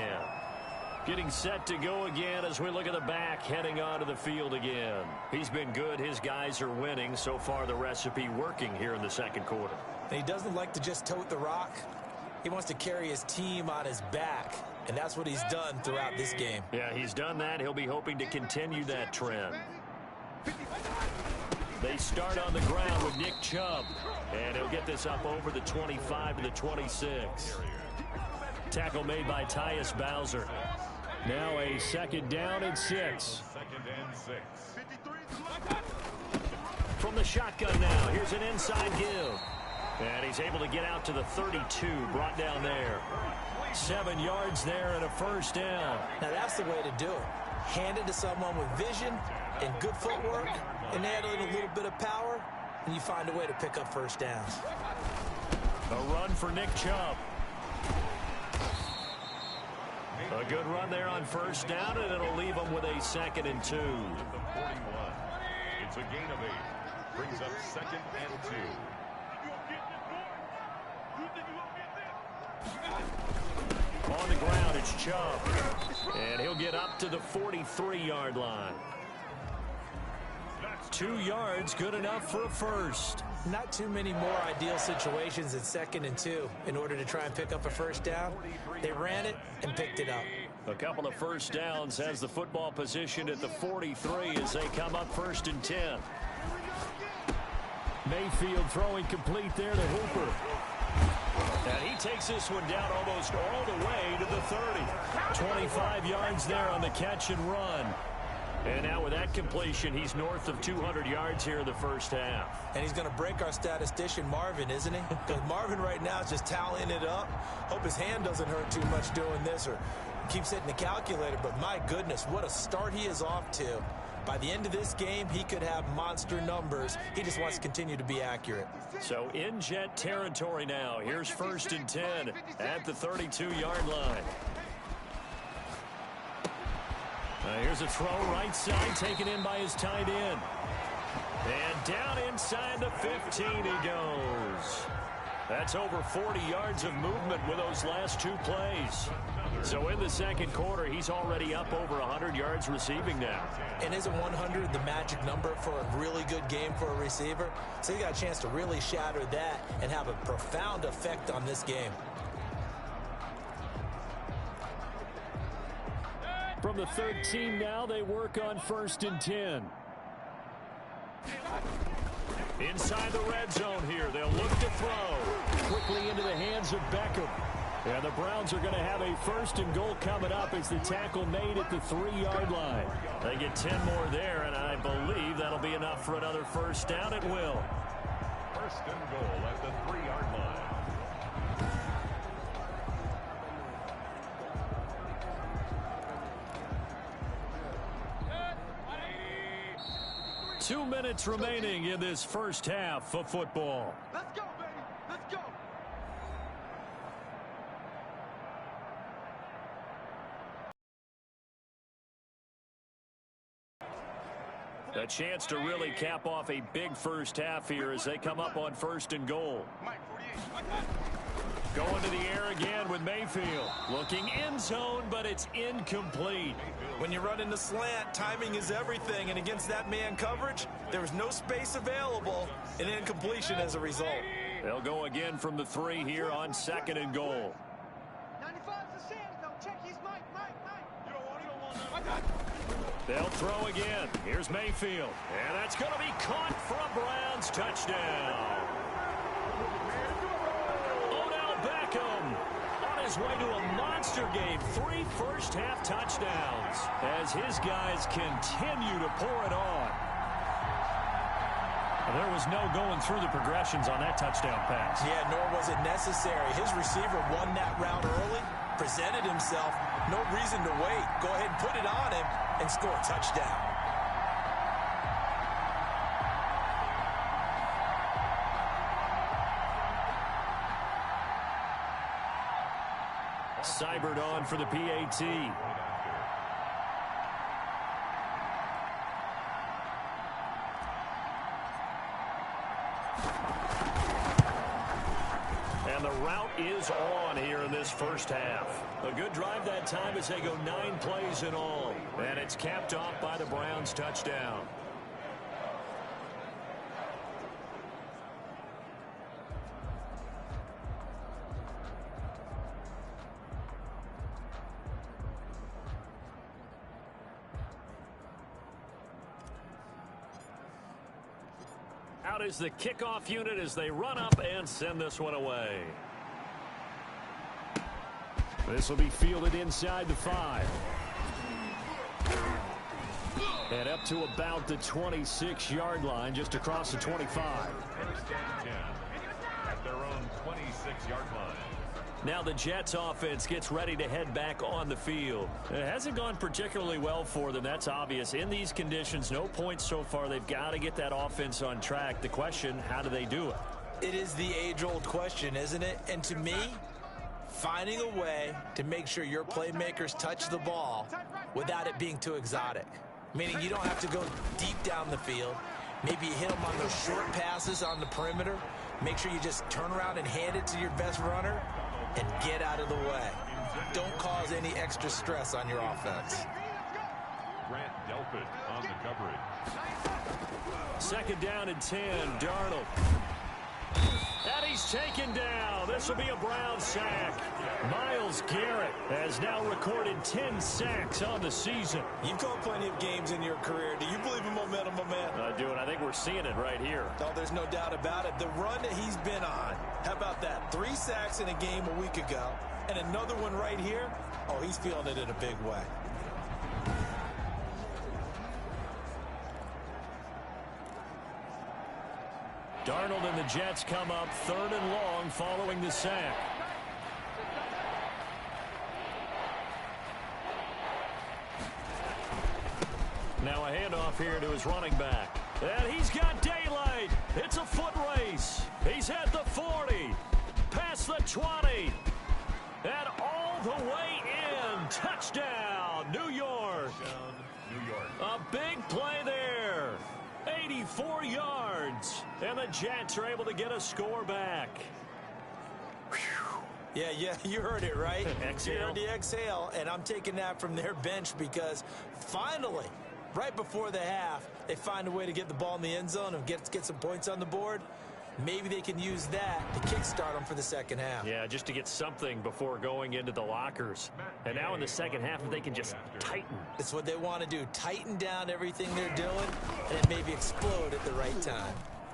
Getting set to go again as we look at the back heading onto the field again. He's been good. His guys are winning. So far the recipe working here in the 2nd quarter. And he doesn't like to just tote the rock. He wants to carry his team on his back. And that's what he's done throughout this game. Yeah, he's done that. He'll be hoping to continue that trend. They start on the ground with Nick Chubb. And he'll get this up over the 25 to the 26. Tackle made by Tyus Bowser. Now a 2nd down and 6. 2nd and 6. From the shotgun now, here's an inside give. And he's able to get out to the 32, brought down there. 7 yards there and a first down. Now that's the way to do it. Hand it to someone with vision and good footwork, and add in a little bit of power, and you find a way to pick up first downs. A run for Nick Chubb. A good run there on first down, and it'll leave them with a 2nd and 2. The 41. It's a gain of 8. Brings up 2nd and 2. On the ground, it's Chubb. And he'll get up to the 43-yard line. 2 yards, good enough for a first. Not too many more ideal situations at 2nd and 2 in order to try and pick up a first down. They ran it and picked it up. A couple of first downs has the football position at the 43 as they come up 1st and 10. Mayfield throwing complete there to Hooper. And he takes this one down almost all the way to the 30. 25 yards there on the catch and run. And now with that completion, he's north of 200 yards here in the first half. And he's going to break our statistician, Marvin, isn't he? Because Marvin right now is just tallying it up. Hope his hand doesn't hurt too much doing this or keeps hitting the calculator. But my goodness, what a start he is off to. By the end of this game, he could have monster numbers. He just wants to continue to be accurate. So in Jet territory now. Here's 1st and 10 at the 32-yard line. Here's a throw right side, taken in by his tight end. And down inside the 15 he goes. That's over 40 yards of movement with those last 2 plays. So in the second quarter, he's already up over 100 yards receiving now. And isn't 100 the magic number for a really good game for a receiver? So he got a chance to really shatter that and have a profound effect on this game. From the 13 now, they work on 1st and 10. Inside the red zone here, they'll look to throw. Quickly into the hands of Beckham. And the Browns are going to have a 1st and goal coming up as the tackle made at the 3-yard line. They get 10 more there, and I believe that'll be enough for another 1st down. It will. 1st and goal at the 3-yard line. 2 minutes remaining in this first half of football. Let's go, baby. Let's go. A chance to really cap off a big first half here as they come up on 1st and goal. Going to the air again with Mayfield. Looking end zone, but it's incomplete. When you run in the slant, timing is everything, and against that man coverage, there was no space available, and incompletion as a result. They'll go again from the 3 here on 2nd and goal. 95's the Sands, though. Check his mic. You don't want that. They'll throw again. Here's Mayfield. And that's going to be caught for a Browns touchdown. On his way to a monster game. 3 first-half touchdowns as his guys continue to pour it on. There was no going through the progressions on that touchdown pass. Yeah, nor was it necessary. His receiver won that route early, presented himself. No reason to wait. Go ahead and put it on him and score a touchdown. Seibert on for the PAT. And the route is on here in this first half. A good drive that time as they go 9 plays in all. And it's capped off by the Browns touchdown. Out is the kickoff unit as they run up and send this one away. This will be fielded inside the 5. And up to about the 26-yard line, just across the 25. 1st and 10 at their own 26-yard line. Now the Jets offense gets ready to head back on the field. It hasn't gone particularly well for them. That's obvious. In these conditions, no points so far. They've got to get that offense on track. The question, how do they do it? It is the age-old question, isn't it? And to me, finding a way to make sure your playmakers touch the ball without it being too exotic. Meaning you don't have to go deep down the field. Maybe you hit them on those short passes on the perimeter. Make sure you just turn around and hand it to your best runner and get out of the way. Don't cause any extra stress on your offense. Grant Delpit on the coverage. 2nd down and 10, Darnold. And he's taken down. This will be a Brown sack. Myles Garrett has now recorded 10 sacks on the season. You've called plenty of games in your career. Do you believe in momentum, my man? I do, and I think we're seeing it right here. Oh, there's no doubt about it. The run that he's been on. How about that? 3 sacks in a game a week ago, and another one right here. Oh, he's feeling it in a big way. Darnold and the Jets come up 3rd and long following the sack. Now a handoff here to his running back. And he's got daylight. It's a foot race. He's at the 40. Past the 20. And all the way in. Touchdown, New York. A big play there. 84 yards. And the Jets are able to get a score back. Yeah, you heard it, right? Exhale. You heard the exhale, and I'm taking that from their bench because finally, right before the half, they find a way to get the ball in the end zone and get some points on the board. Maybe they can use that to kickstart them for the second half. Yeah, just to get something before going into the lockers. And now in the second half, if they can just tighten. It's what they want to do, tighten down everything they're doing, and then maybe explode at the right time.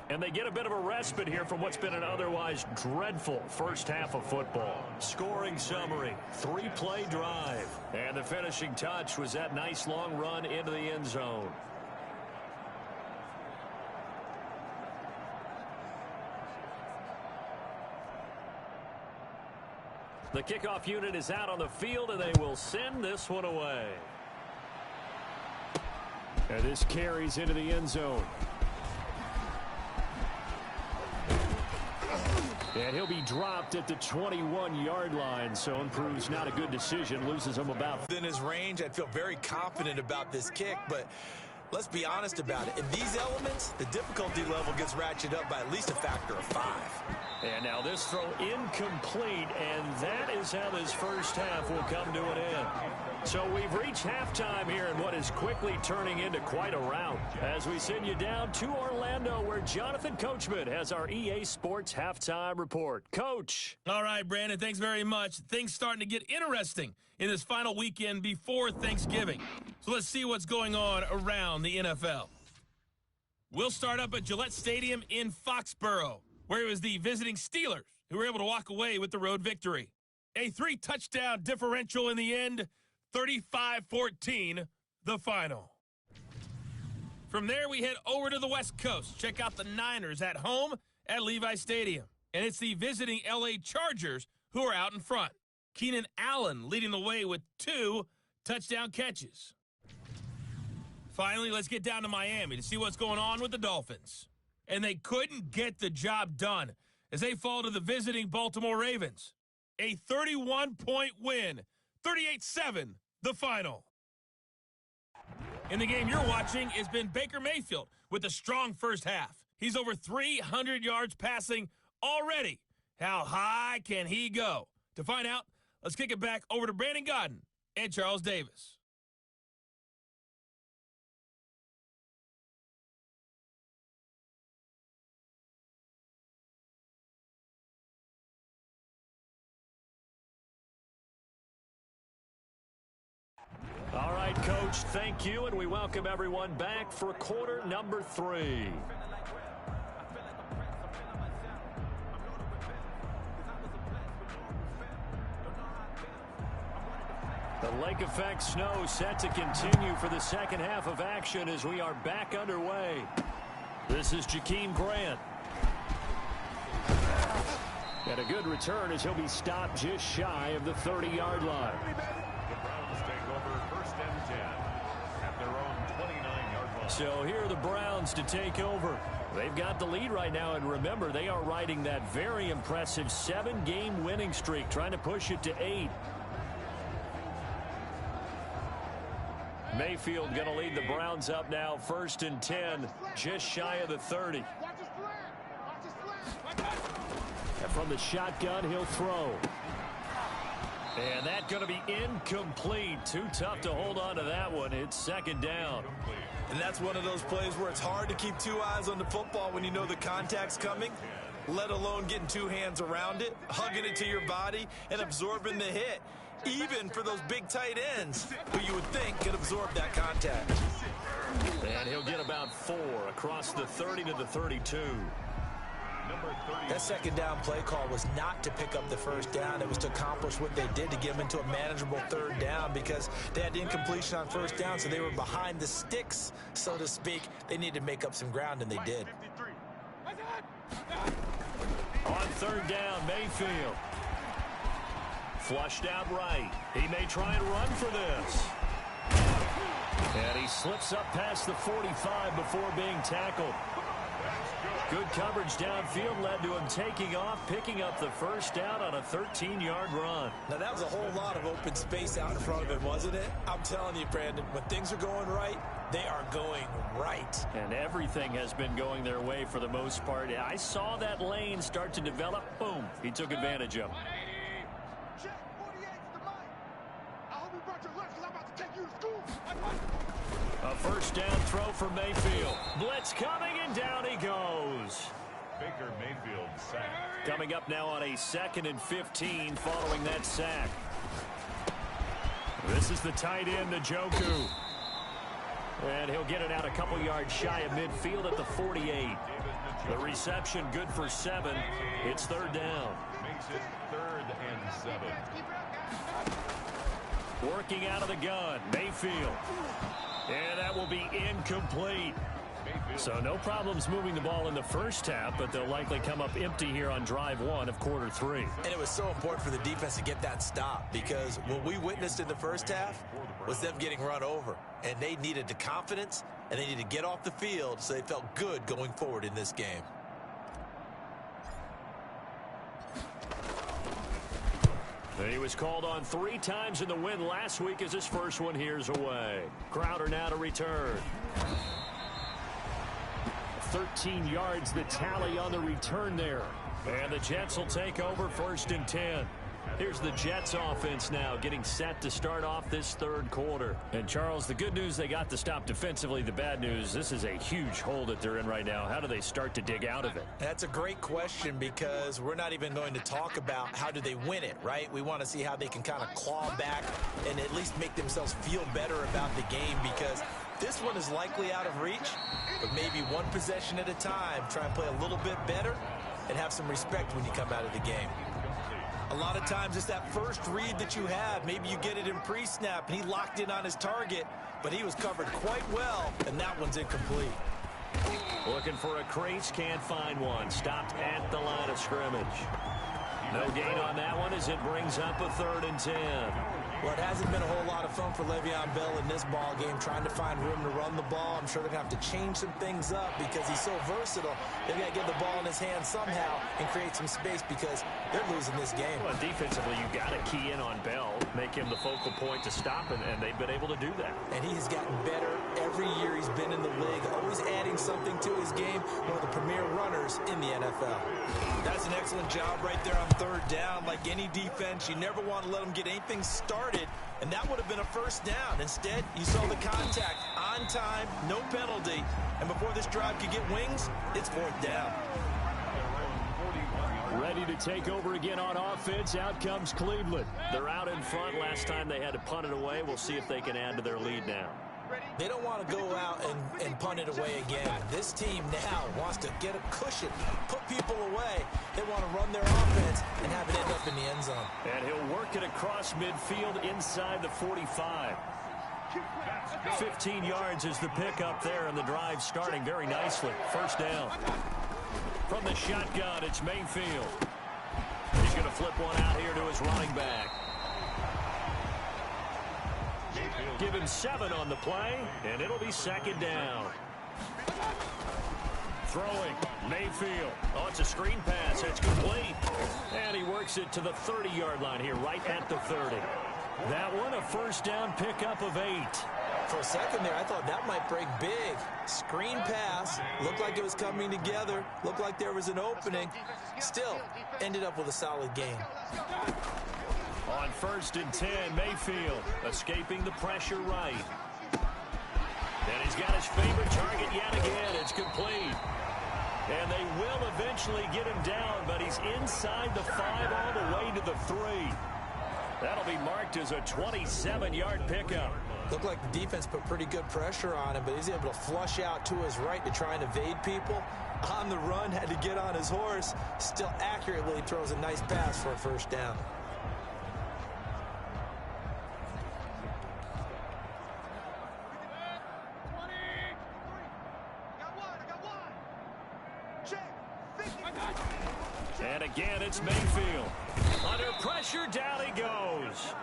And they get a bit of a respite here from what's been an otherwise dreadful first half of football. Scoring summary, 3-play drive. And the finishing touch was that nice long run into the end zone. The kickoff unit is out on the field, and they will send this one away. And this carries into the end zone. And he'll be dropped at the 21-yard line, so proves not a good decision. Loses him about within his range. I feel very confident about this kick, but let's be honest about it. In these elements, the difficulty level gets ratcheted up by at least a factor of 5. And now this throw incomplete, and that is how this first half will come to an end. So we've reached halftime here in what is quickly turning into quite a rout. As we send you down to Orlando, where Jonathan Coachman has our EA Sports Halftime Report. Coach. All right, Brandon, thanks very much. Things starting to get interesting in this final weekend before Thanksgiving. So let's see what's going on around the NFL. We'll start up at Gillette Stadium in Foxborough, where it was the visiting Steelers who were able to walk away with the road victory. A 3-touchdown differential in the end, 35-14, the final. From there, we head over to the West Coast. Check out the Niners at home at Levi Stadium. And it's the visiting L.A. Chargers who are out in front. Keenan Allen leading the way with 2 touchdown catches. Finally, let's get down to Miami to see what's going on with the Dolphins. And they couldn't get the job done as they fall to the visiting Baltimore Ravens. A 31-point win, 38-7, the final. In the game you're watching has been Baker Mayfield with a strong first half. He's over 300 yards passing already. How high can he go? To find out, let's kick it back over to Brandon Godden and Charles Davis. All right, Coach, thank you, and we welcome everyone back for quarter number 3. The lake effect snow set to continue for the second half of action as we are back underway. This is Jakeem Grant. And a good return as he'll be stopped just shy of the 30-yard line. So here are the Browns to take over. They've got the lead right now, and remember, they are riding that very impressive 7-game winning streak, trying to push it to 8. Mayfield going to lead the Browns up now, 1st and 10, just shy of the 30. And from the shotgun, he'll throw. And that's going to be incomplete. Too tough to hold on to that one. It's 2nd down. And that's one of those plays where it's hard to keep 2 eyes on the football when you know the contact's coming, let alone getting 2 hands around it, hugging it to your body, and absorbing the hit, even for those big tight ends who you would think could absorb that contact. And he'll get about 4 across the 30 to the 32. That 2nd down play call was not to pick up the 1st down. It was to accomplish what they did to get them into a manageable 3rd down because they had incompletion on 1st down, so they were behind the sticks, so to speak. They needed to make up some ground, and they did. On 3rd down, Mayfield. Flushed out right. He may try and run for this. And he slips up past the 45 before being tackled. Good coverage downfield led to him taking off, picking up the first down on a 13-yard run. Now, that was a whole lot of open space out in front of him, wasn't it? I'm telling you, Brandon, when things are going right, they are going right. And everything has been going their way for the most part. I saw that lane start to develop. Boom. He took advantage of it. Check, 48 to the mic. I hope you brought your lunch because I'm about to take you to school. A first down throw for Mayfield. Blitz coming, and down he goes. Baker Mayfield sacked. Coming up now on a 2nd and 15 following that sack. This is the tight end, Njoku. And he'll get it out a couple yards shy of midfield at the 48. The reception good for 7. It's 3rd down. Makes it 3rd and 7. Working out of the gun, Mayfield. And that will be incomplete. So no problems moving the ball in the first half, but they'll likely come up empty here on drive 1 of quarter 3. And it was so important for the defense to get that stop, because what we witnessed in the first half was them getting run over. And they needed the confidence, and they needed to get off the field so they felt good going forward in this game. He was called on 3 times in the win last week as his first one here's away. Crowder now to return. 13 yards the tally on the return there. And the Jets will take over 1st and 10. Here's the Jets offense now getting set to start off this 3rd quarter. And Charles, the good news, they got the stop defensively. The bad news, this is a huge hole that they're in right now. How do they start to dig out of it? That's a great question, because we're not even going to talk about how do they win it, right? We want to see how they can kind of claw back and at least make themselves feel better about the game, because this one is likely out of reach, but maybe one possession at a time. Try and play a little bit better and have some respect when you come out of the game. A lot of times it's that first read that you have. Maybe you get it in pre-snap, and he locked in on his target, but he was covered quite well, and that one's incomplete. Looking for a crease, can't find one. Stopped at the line of scrimmage. No gain on that one as it brings up a 3rd and 10. Well, it hasn't been a whole lot of fun for Le'Veon Bell in this ball game, trying to find room to run the ball. I'm sure they're going to have to change some things up because he's so versatile. They've got to get the ball in his hands somehow and create some space, because they're losing this game. Well, defensively, you've got to key in on Bell, make him the focal point to stop him, and they've been able to do that. And he has gotten better every year he's been in the league, always adding something to his game, one of the premier runners in the NFL. That's an excellent job right there on 3rd down. Like any defense, you never want to let them get anything started, and that would have been a first down. Instead, you saw the contact on time, no penalty, and before this drive could get wings, it's 4th down. Ready to take over again on offense. Out comes Cleveland. They're out in front. Last time they had to punt it away. We'll see if they can add to their lead now. They don't want to go out and punt it away again. This team now wants to get a cushion, put people away. They want to run their offense and have it end up in the end zone. And he'll work it across midfield inside the 45. 15 yards is the pickup there, and the drive starting very nicely. First down. From the shotgun, it's Mayfield. He's going to flip one out here to his running back. Give him 7 on the play, and it'll be 2nd down. Throwing, Mayfield. Oh, it's a screen pass. It's complete. And he works it to the 30-yard line here, right at the 30. That one, a first down pickup of 8. For a second there, I thought that might break big. Screen pass. Looked like it was coming together. Looked like there was an opening. Still, ended up with a solid game. On 1st and 10, Mayfield escaping the pressure right. And he's got his favorite target yet again. It's complete. And they will eventually get him down, but he's inside the 5 all the way to the 3. That'll be marked as a 27-yard pickup. Looked like the defense put pretty good pressure on him, but he's able to flush out to his right to try and evade people. On the run, had to get on his horse. Still accurately throws a nice pass for a first down. And again, it's Mayfield. Under pressure, down he goes.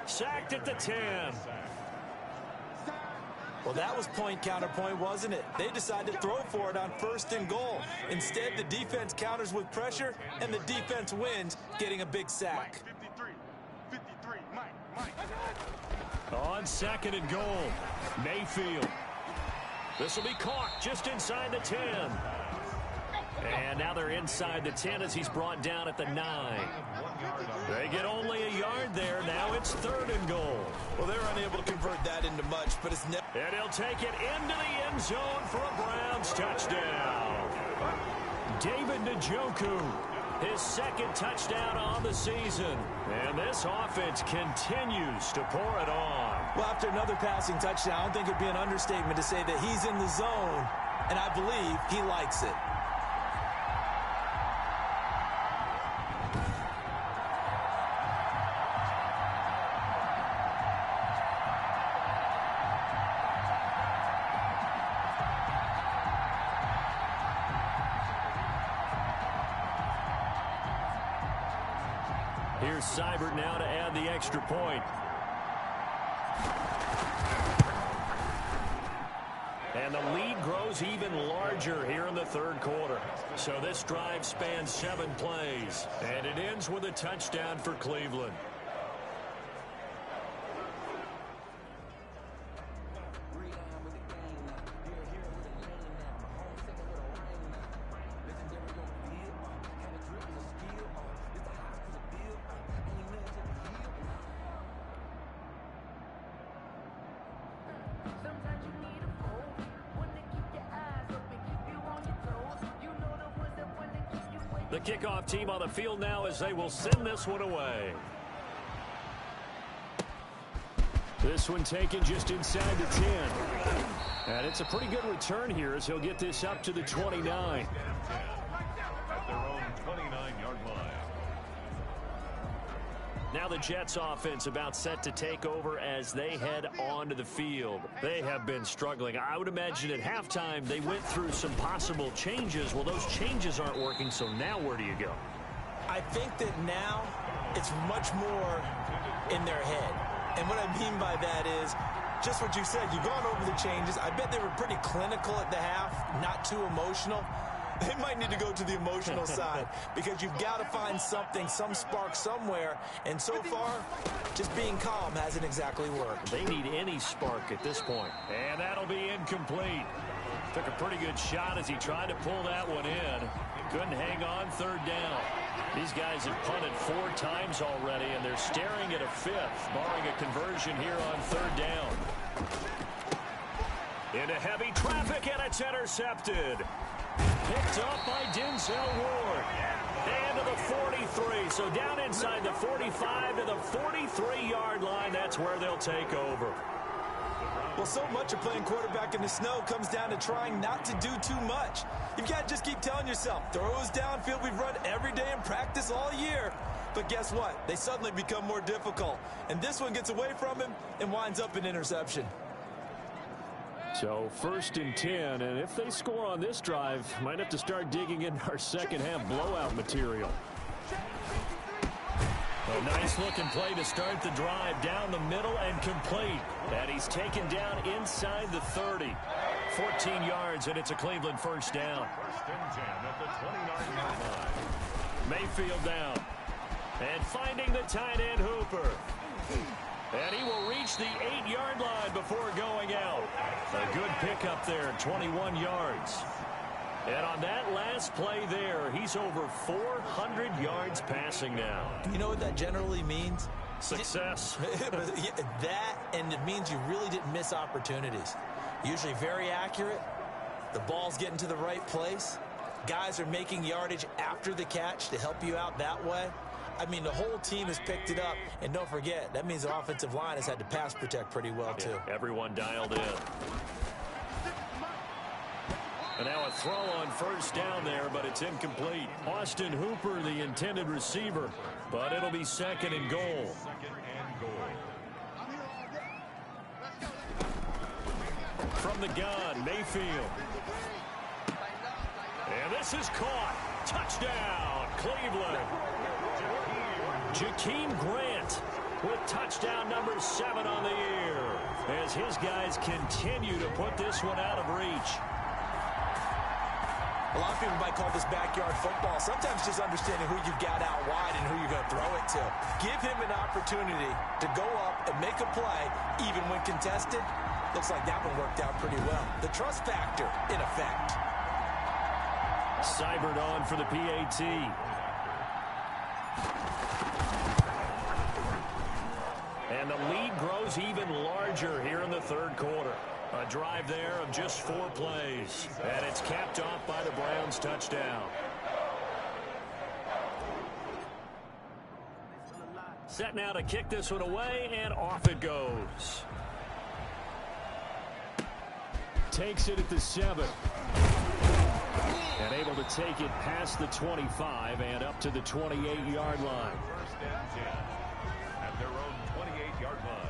Sacked at the 10. Well, that was point counterpoint, wasn't it? They decided to throw for it on 1st and goal. Instead, the defense counters with pressure, and the defense wins, getting a big sack. 53, Mike. On 2nd and goal, Mayfield. This will be caught just inside the 10. And now they're inside the 10 as he's brought down at the 9. They get only a yard there. Now it's 3rd and goal. Well, they're unable to convert that into much, but it's never. And he'll take it into the end zone for a Browns touchdown. David Njoku, his 2nd touchdown on the season. And this offense continues to pour it on. Well, after another passing touchdown, I don't think it'd be an understatement to say that he's in the zone, and I believe he likes it. Here's Seibert now to add the extra point. And the lead grows even larger here in the 3rd quarter. So this drive spans 7 plays. And it ends with a touchdown for Cleveland. The kickoff team on the field now as they will send this one away. This one taken just inside the 10. And it's a pretty good return here as he'll get this up to the 29. At their own 29-yard line. Now the Jets offense about set to take over as they head onto the field. They have been struggling. I would imagine at halftime they went through some possible changes. Well, those changes aren't working, so now where do you go? I think that now it's much more in their head. And what I mean by that is just what you said. You've gone over the changes. I bet they were pretty clinical at the half, not too emotional. They might need to go to the emotional side because you've got to find something, some spark somewhere. And so far, just being calm hasn't exactly worked. They need any spark at this point. And that'll be incomplete. Took a pretty good shot as he tried to pull that one in. Couldn't hang on 3rd down. These guys have punted 4 times already, and they're staring at a 5th, barring a conversion here on 3rd down. Into heavy traffic, and it's intercepted. Picked up by Denzel Ward. And to the 43. So down inside the 45 to the 43-yard line. That's where they'll take over. Well, so much of playing quarterback in the snow comes down to trying not to do too much. You've got to just keep telling yourself, throws downfield we've run every day in practice all year. But guess what? They suddenly become more difficult. And this one gets away from him and winds up an interception. So 1st and 10, and if they score on this drive, might have to start digging in our second half blowout material. A nice looking play to start the drive down the middle and complete. And he's taken down inside the 30. 14 yards, and it's a Cleveland 1st down. 1st and 10 at the 29-yard line. Mayfield down. And finding the tight end Hooper. And he will reach the 8-yard line before going out. A good pickup there, 21 yards. And on that last play there, he's over 400 yards passing now. You know what that generally means? Success. That, and it means you really didn't miss opportunities. Usually very accurate. The ball's getting to the right place. Guys are making yardage after the catch to help you out that way. I mean, the whole team has picked it up. And don't forget, that means the offensive line has had to pass protect pretty well, too. Yeah, everyone dialed in. And now a throw on 1st down there, but it's incomplete. Austin Hooper, the intended receiver, but it'll be 2nd and goal. 2nd and goal. From the gun, Mayfield. And this is caught. Touchdown, Cleveland. Jakeem Grant with touchdown number 7 on the year, as his guys continue to put this one out of reach. A lot of people might call this backyard football. Sometimes just understanding who you've got out wide and who you're going to throw it to. Give him an opportunity to go up and make a play, even when contested. Looks like that one worked out pretty well. The trust factor, in effect. Seibert on for the PAT. And the lead grows even larger here in the third quarter. A drive there of just 4 plays. And it's capped off by the Browns' touchdown. Set now to kick this one away, and off it goes. Takes it at the 7. And able to take it past the 25 and up to the 28-yard line. First and 10 at their own 28-yard line.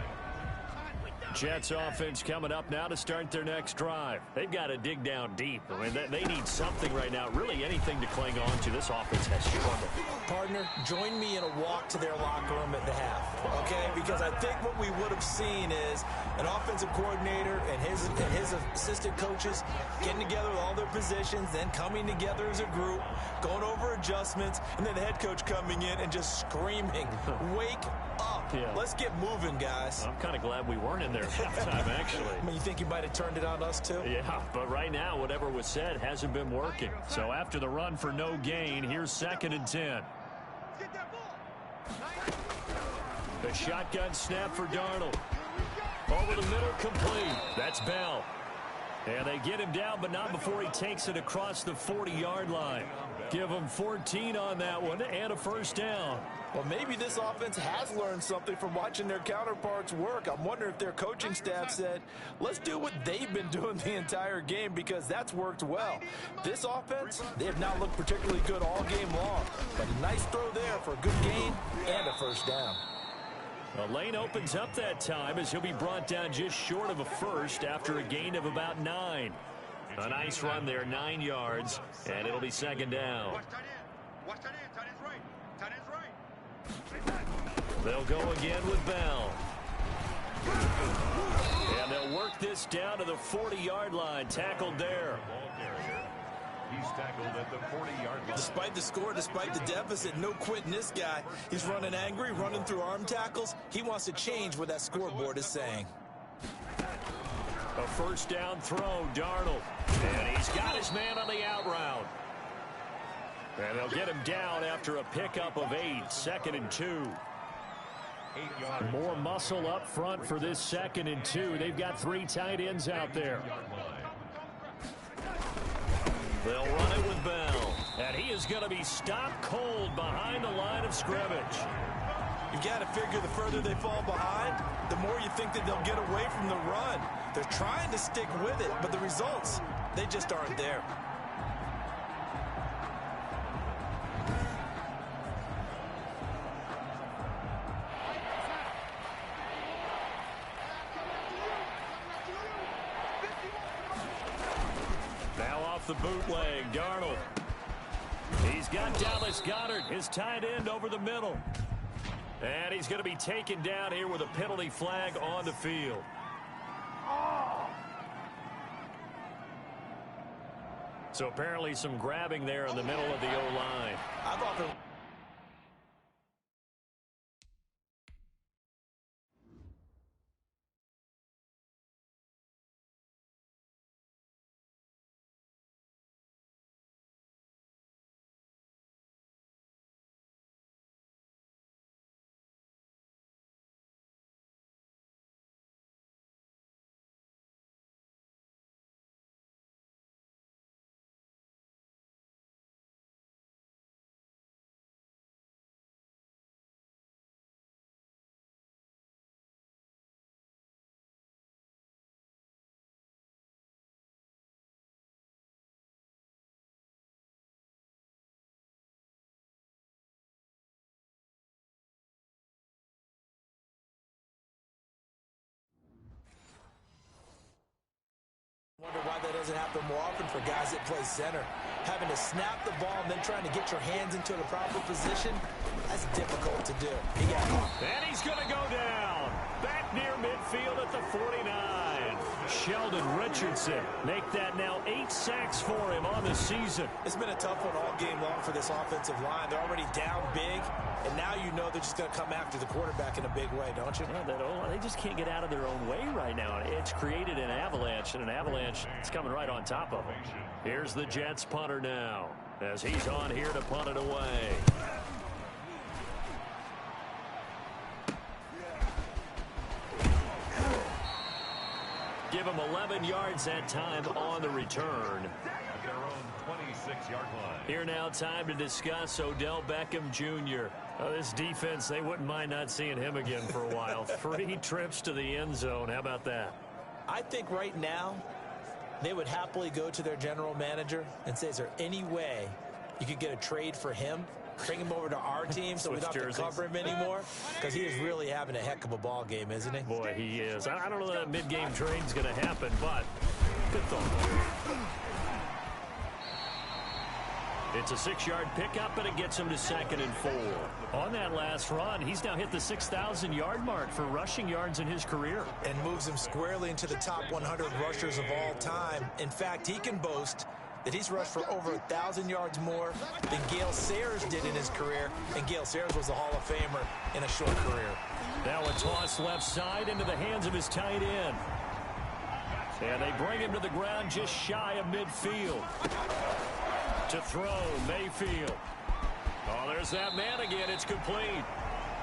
Jets offense coming up now to start their next drive. They've got to dig down deep. I mean, they need something right now, really anything to cling on to. This offense has struggled. Partner, join me in a walk to their locker room at the half, okay? Because I think what we would have seen is an offensive coordinator and his assistant coaches getting together with all their positions, then coming together as a group, going over adjustments, and then the head coach coming in and just screaming, wake up. Yeah. Let's get moving, guys. I'm kind of glad we weren't in there at halftime, actually. I mean, you think you might have turned it on us, too? Yeah, but right now, whatever was said hasn't been working. So after the run for no gain, here's 2nd and 10. The shotgun snap for Darnold. Over the middle, complete. That's Bell. And they get him down, but not before he takes it across the 40-yard line. Give him 14 on that one and a first down. Well, maybe this offense has learned something from watching their counterparts work. I'm wondering if their coaching staff said, let's do what they've been doing the entire game, because that's worked well. This offense, they have not looked particularly good all game long, but a nice throw there for a good gain and a first down. The lane opens up that time as he'll be brought down just short of a first after a gain of about 9. A nice run there, 9 yards, and it'll be 2nd down. Watch tight end. Watch tight end. Tight end's right. Tight end's right. They'll go again with Bell. And they'll work this down to the 40-yard line. Tackled there. He's tackled at the 40-yard line. Despite the score, despite the deficit, no quitting this guy. He's running angry, running through arm tackles. He wants to change what that scoreboard is saying. A first down throw, Darnold. And he's got his man on the out route. And they'll get him down after a pickup of 8, 2nd and 2. 8 yards. More muscle up front for this 2nd and 2. They've got 3 tight ends out there. They'll run it with Bell. And he is going to be stopped cold behind the line of scrimmage. You've got to figure the further they fall behind, the more you think that they'll get away from the run. They're trying to stick with it, but the results, they just aren't there. Now off the bootleg, Darnold. He's got Dallas Goedert, his tight end, over the middle. And he's going to be taken down here with a penalty flag on the field. So apparently some grabbing there in the middle of the O-line. I've often... wonder why that doesn't happen more often for guys that play center. having to snap the ball and then trying to get your hands into the proper position, that's difficult to do. And he's going to go down. Back near midfield at the 49. Sheldon Richardson make that now 8 sacks for him on the season. It's been a tough one all game long for this offensive line. They're already down big, and now you know they're just going to come after the quarterback in a big way, don't you? Yeah, they just can't get out of their own way right now. It's created an avalanche, and an avalanche is coming right on top of them. Here's the Jets punter now, as he's on here to punt it away. Give him 11 yards that time on the return. At their own 26-yard line. Here now, time to discuss Odell Beckham Jr. This defense, they wouldn't mind not seeing him again for a while. 3 trips to the end zone. How about that? I think right now they would happily go to their general manager and say, is there any way you could get a trade for him? Bring him over to our team so we don't have to cover him anymore, because he is really having a heck of a ball game, isn't he? Boy, he is. I don't know that mid-game trade's going to happen, but good thought. It's a 6-yard pickup, and it gets him to 2nd and 4. On that last run, he's now hit the 6,000-yard mark for rushing yards in his career. And moves him squarely into the top 100 rushers of all time. In fact, he can boast that he's rushed for over 1,000 yards more than Gale Sayers did in his career, and Gale Sayers was a Hall of Famer in a short career. Now a toss left side into the hands of his tight end. And they bring him to the ground just shy of midfield. To throw, Mayfield. Oh, there's that man again. It's complete.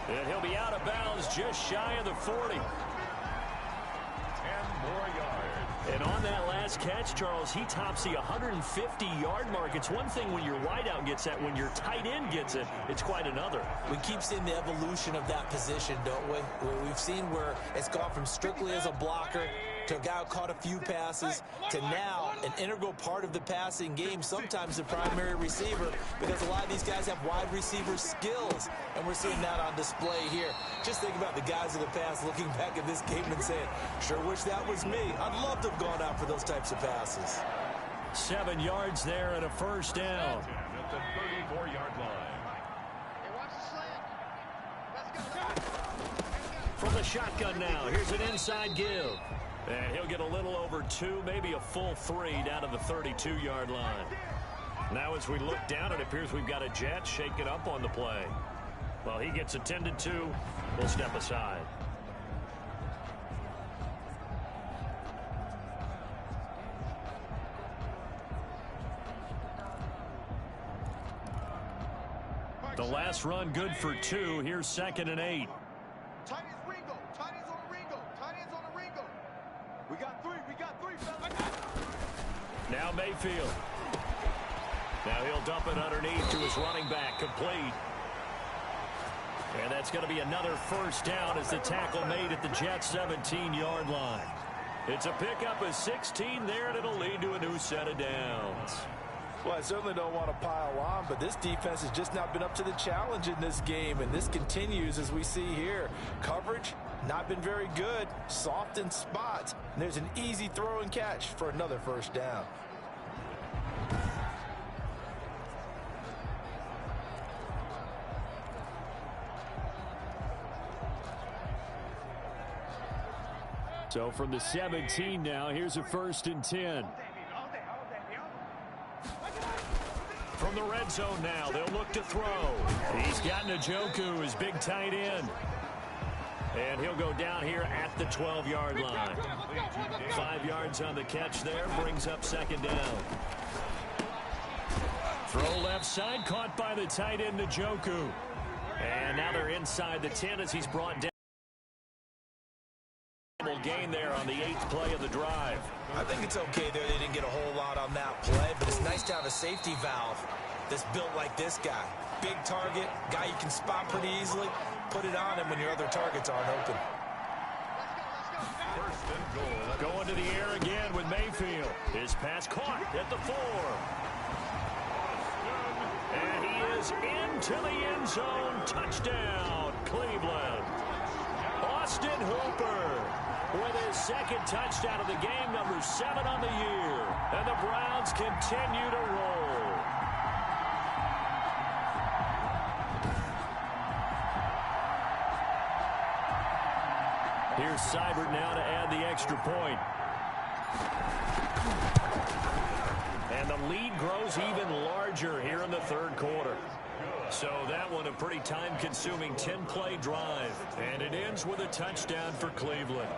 And he'll be out of bounds just shy of the 40. 10 more yards. And on that last catch, Charles, he tops the 150-yard mark. It's one thing when your wideout gets that. When your tight end gets it, it's quite another. We keep seeing the evolution of that position, don't we? We've seen where it's gone from strictly as a blocker to a guy who caught a few passes to now an integral part of the passing game, sometimes the primary receiver, because a lot of these guys have wide receiver skills, and we're seeing that on display here. Just think about the guys of the past looking back at this game and saying, sure wish that was me. I'd love to have gone out for those types of passes. 7 yards there and a first down. At the 34-yard line. Hey, watch the slant. Let's go. From the shotgun now, here's an inside give. And he'll get a little over 2, maybe a full 3 down to the 32-yard line. Now as we look down, it appears we've got a Jet shaking up on the play. Well, he gets attended to. We'll step aside. The last run good for 2. Here's 2nd and 8. Tight ends Ringo. Tight ends on a Ringo. Tight ends on a Ringo. We got 3. We got 3, fellas. Now Mayfield. Now he'll dump it underneath to his running back. Complete. And that's going to be another first down as the tackle made at the Jets' 17-yard line. It's a pickup of 16 there, and it'll lead to a new set of downs. Well, I certainly don't want to pile on, but this defense has just not been up to the challenge in this game, and this continues as we see here. Coverage, not been very good, soft in spots, and there's an easy throw and catch for another first down. So from the 17 now, here's a 1st and 10. From the red zone now, they'll look to throw. He's got Njoku, his big tight end. And he'll go down here at the 12-yard line. 5 yards on the catch there, brings up 2nd down. Throw left side, caught by the tight end Njoku. And now they're inside the 10 as he's brought down. Gain there on the 8th play of the drive. I think it's okay there. They didn't get a whole lot on that play, but it's nice to have a safety valve that's built like this guy. Big target, guy you can spot pretty easily. Put it on him when your other targets aren't open. First and goal. Going to the air again with Mayfield. His pass caught at the 4. And he is into the end zone. Touchdown, Cleveland. Austin Hooper with his 2nd touchdown of the game, number 7 on the year. And the Browns continue to roll. Here's Seibert now to add the extra point. And the lead grows even larger here in the third quarter. So that one a pretty time-consuming 10-play drive. And it ends with a touchdown for Cleveland.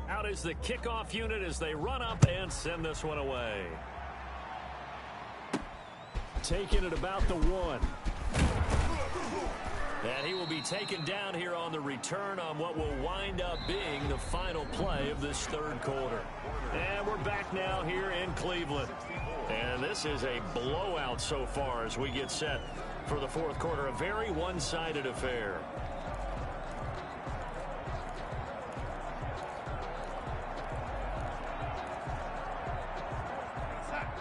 Out is the kickoff unit as they run up and send this one away. Taking it about the 1. And he will be taken down here on the return on what will wind up being the final play of this third quarter. And we're back now here in Cleveland. And this is a blowout so far as we get set for the fourth quarter. A very one-sided affair.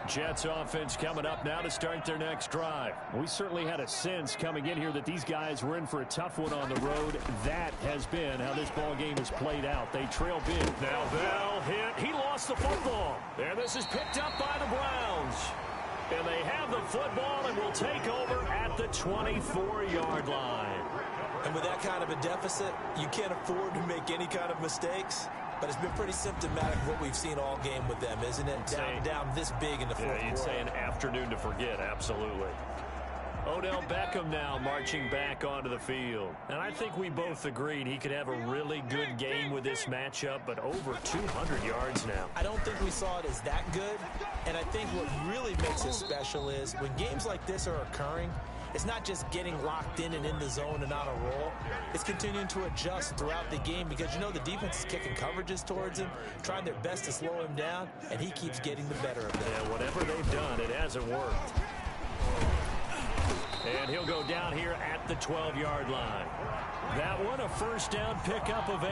Jets offense coming up now to start their next drive. We certainly had a sense coming in here that these guys were in for a tough one on the road. That has been how this ball game has played out. They trail big. Now Bell hit. He lost the football. And this is picked up by the Browns. And they have the football and will take over at the 24-yard line. And with that kind of a deficit, you can't afford to make any kind of mistakes. But it's been pretty symptomatic of what we've seen all game with them, isn't it? Down this big in the fourth quarter. You'd say an afternoon to forget, absolutely. Odell Beckham now marching back onto the field. And I think we both agreed he could have a really good game with this matchup, but over 200 yards now. I don't think we saw it as that good. And I think what really makes it special is when games like this are occurring, it's not just getting locked in and in the zone and on a roll. It's continuing to adjust throughout the game because, you know, the defense is kicking coverages towards him, trying their best to slow him down, and he keeps getting the better of them. Yeah, whatever they've done, it hasn't worked. And he'll go down here at the 12-yard line. That one, a first down pickup of 8.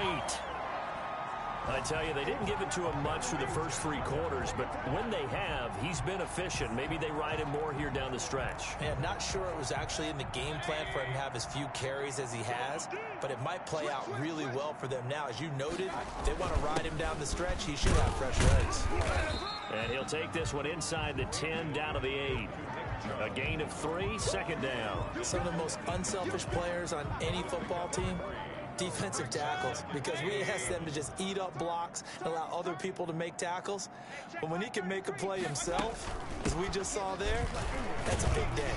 I tell you, they didn't give it to him much through the first 3 quarters, but when they have, he's been efficient. Maybe they ride him more here down the stretch. Yeah, I'm not sure it was actually in the game plan for him to have as few carries as he has, but it might play out really well for them now. As you noted, if they want to ride him down the stretch, he should have fresh legs. And he'll take this one inside the 10, down to the 8. A gain of 3, second down. Some of the most unselfish players on any football team, defensive tackles, because we ask them to just eat up blocks and allow other people to make tackles. But when he can make a play himself, as we just saw there, that's a big day.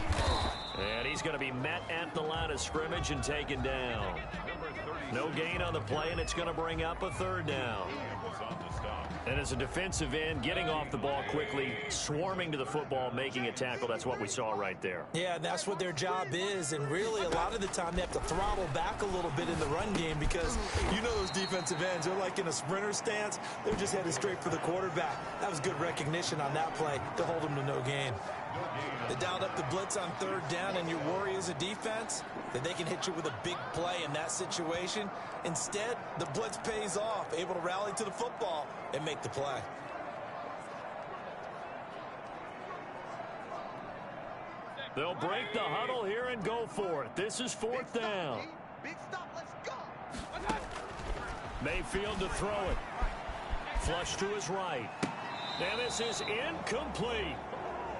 And he's going to be met at the line of scrimmage and taken down. No gain on the play, and it's going to bring up a third down. And as a defensive end, getting off the ball quickly, swarming to the football, making a tackle, that's what we saw right there. Yeah, that's what their job is, and really a lot of the time they have to throttle back a little bit in the run game because you know those defensive ends, they're like in a sprinter stance. They're just headed straight for the quarterback. That was good recognition on that play to hold them to no gain. They dialed up the blitz on third down, and your worry as a defense that they can hit you with a big play in that situation. Instead, the blitz pays off, able to rally to the football and make the play. They'll break the huddle here and go for it. This is fourth down. Big stop, let's go. Mayfield to throw it. Flush to his right. And this is incomplete.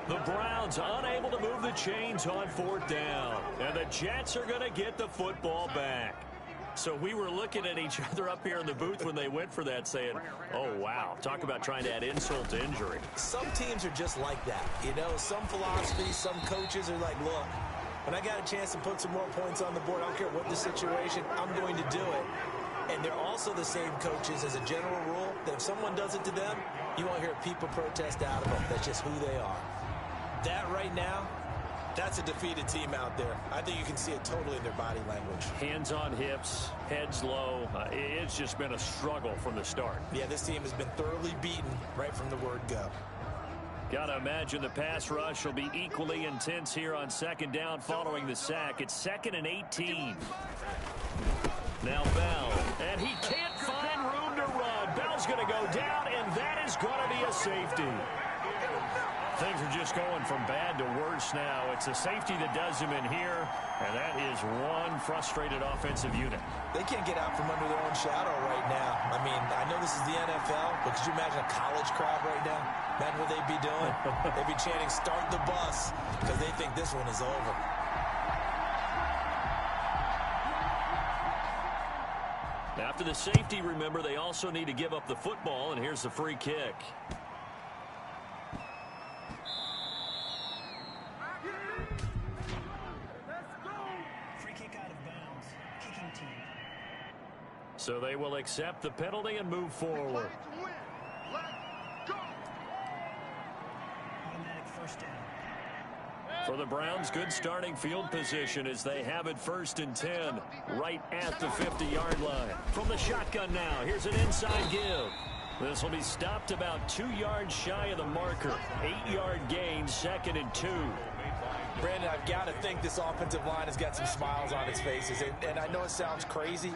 The Browns unable to move the chains on fourth down. And the Jets are going to get the football back. So we were looking at each other up here in the booth when they went for that saying, oh, wow, talk about trying to add insult to injury. Some teams are just like that. You know, some philosophies, some coaches are like, look, when I got a chance to put some more points on the board, I don't care what the situation, I'm going to do it. And they're also the same coaches as a general rule that if someone does it to them, you won't hear a people protest out of them. That's just who they are. That right now, that's a defeated team out there. I think you can see it totally in their body language. Hands on hips, heads low. It's just been a struggle from the start. Yeah, this team has been thoroughly beaten right from the word go. Gotta imagine the pass rush will be equally intense here on second down following the sack. It's 2nd and 18. Now Bell, and he can't find room to run. Bell's gonna go down, and that is gonna be a safety. Things are just going from bad to worse now. It's a safety that does him in here, and that is one frustrated offensive unit. They can't get out from under their own shadow right now. I mean, I know this is the NFL, but could you imagine a college crowd right now? Imagine what they'd be doing. They'd be chanting, "Start the bus," because they think this one is over. After the safety, remember, they also need to give up the football, and here's the free kick. Free kick out of bounds. Kicking team. So they will accept the penalty and move forward. Automatic first down. For the Browns, good starting field position as they have it 1st and 10 right at the 50-yard line. From the shotgun now, here's an inside give. This will be stopped about 2 yards shy of the marker. 8-yard gain, 2nd and 2. Brandon, I've got to think this offensive line has got some smiles on its faces. And I know it sounds crazy,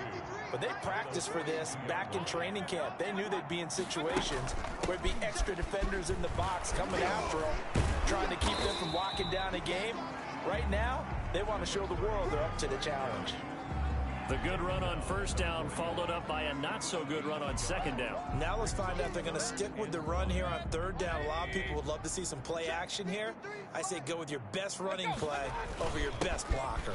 but they practiced for this back in training camp. They knew they'd be in situations where it'd be extra defenders in the box coming after them, trying to keep them from locking down a game. Right now, they want to show the world they're up to the challenge. The good run on 1st down followed up by a not-so-good run on 2nd down. Now let's find out if they're going to stick with the run here on 3rd down. A lot of people would love to see some play action here. I say go with your best running play over your best blocker.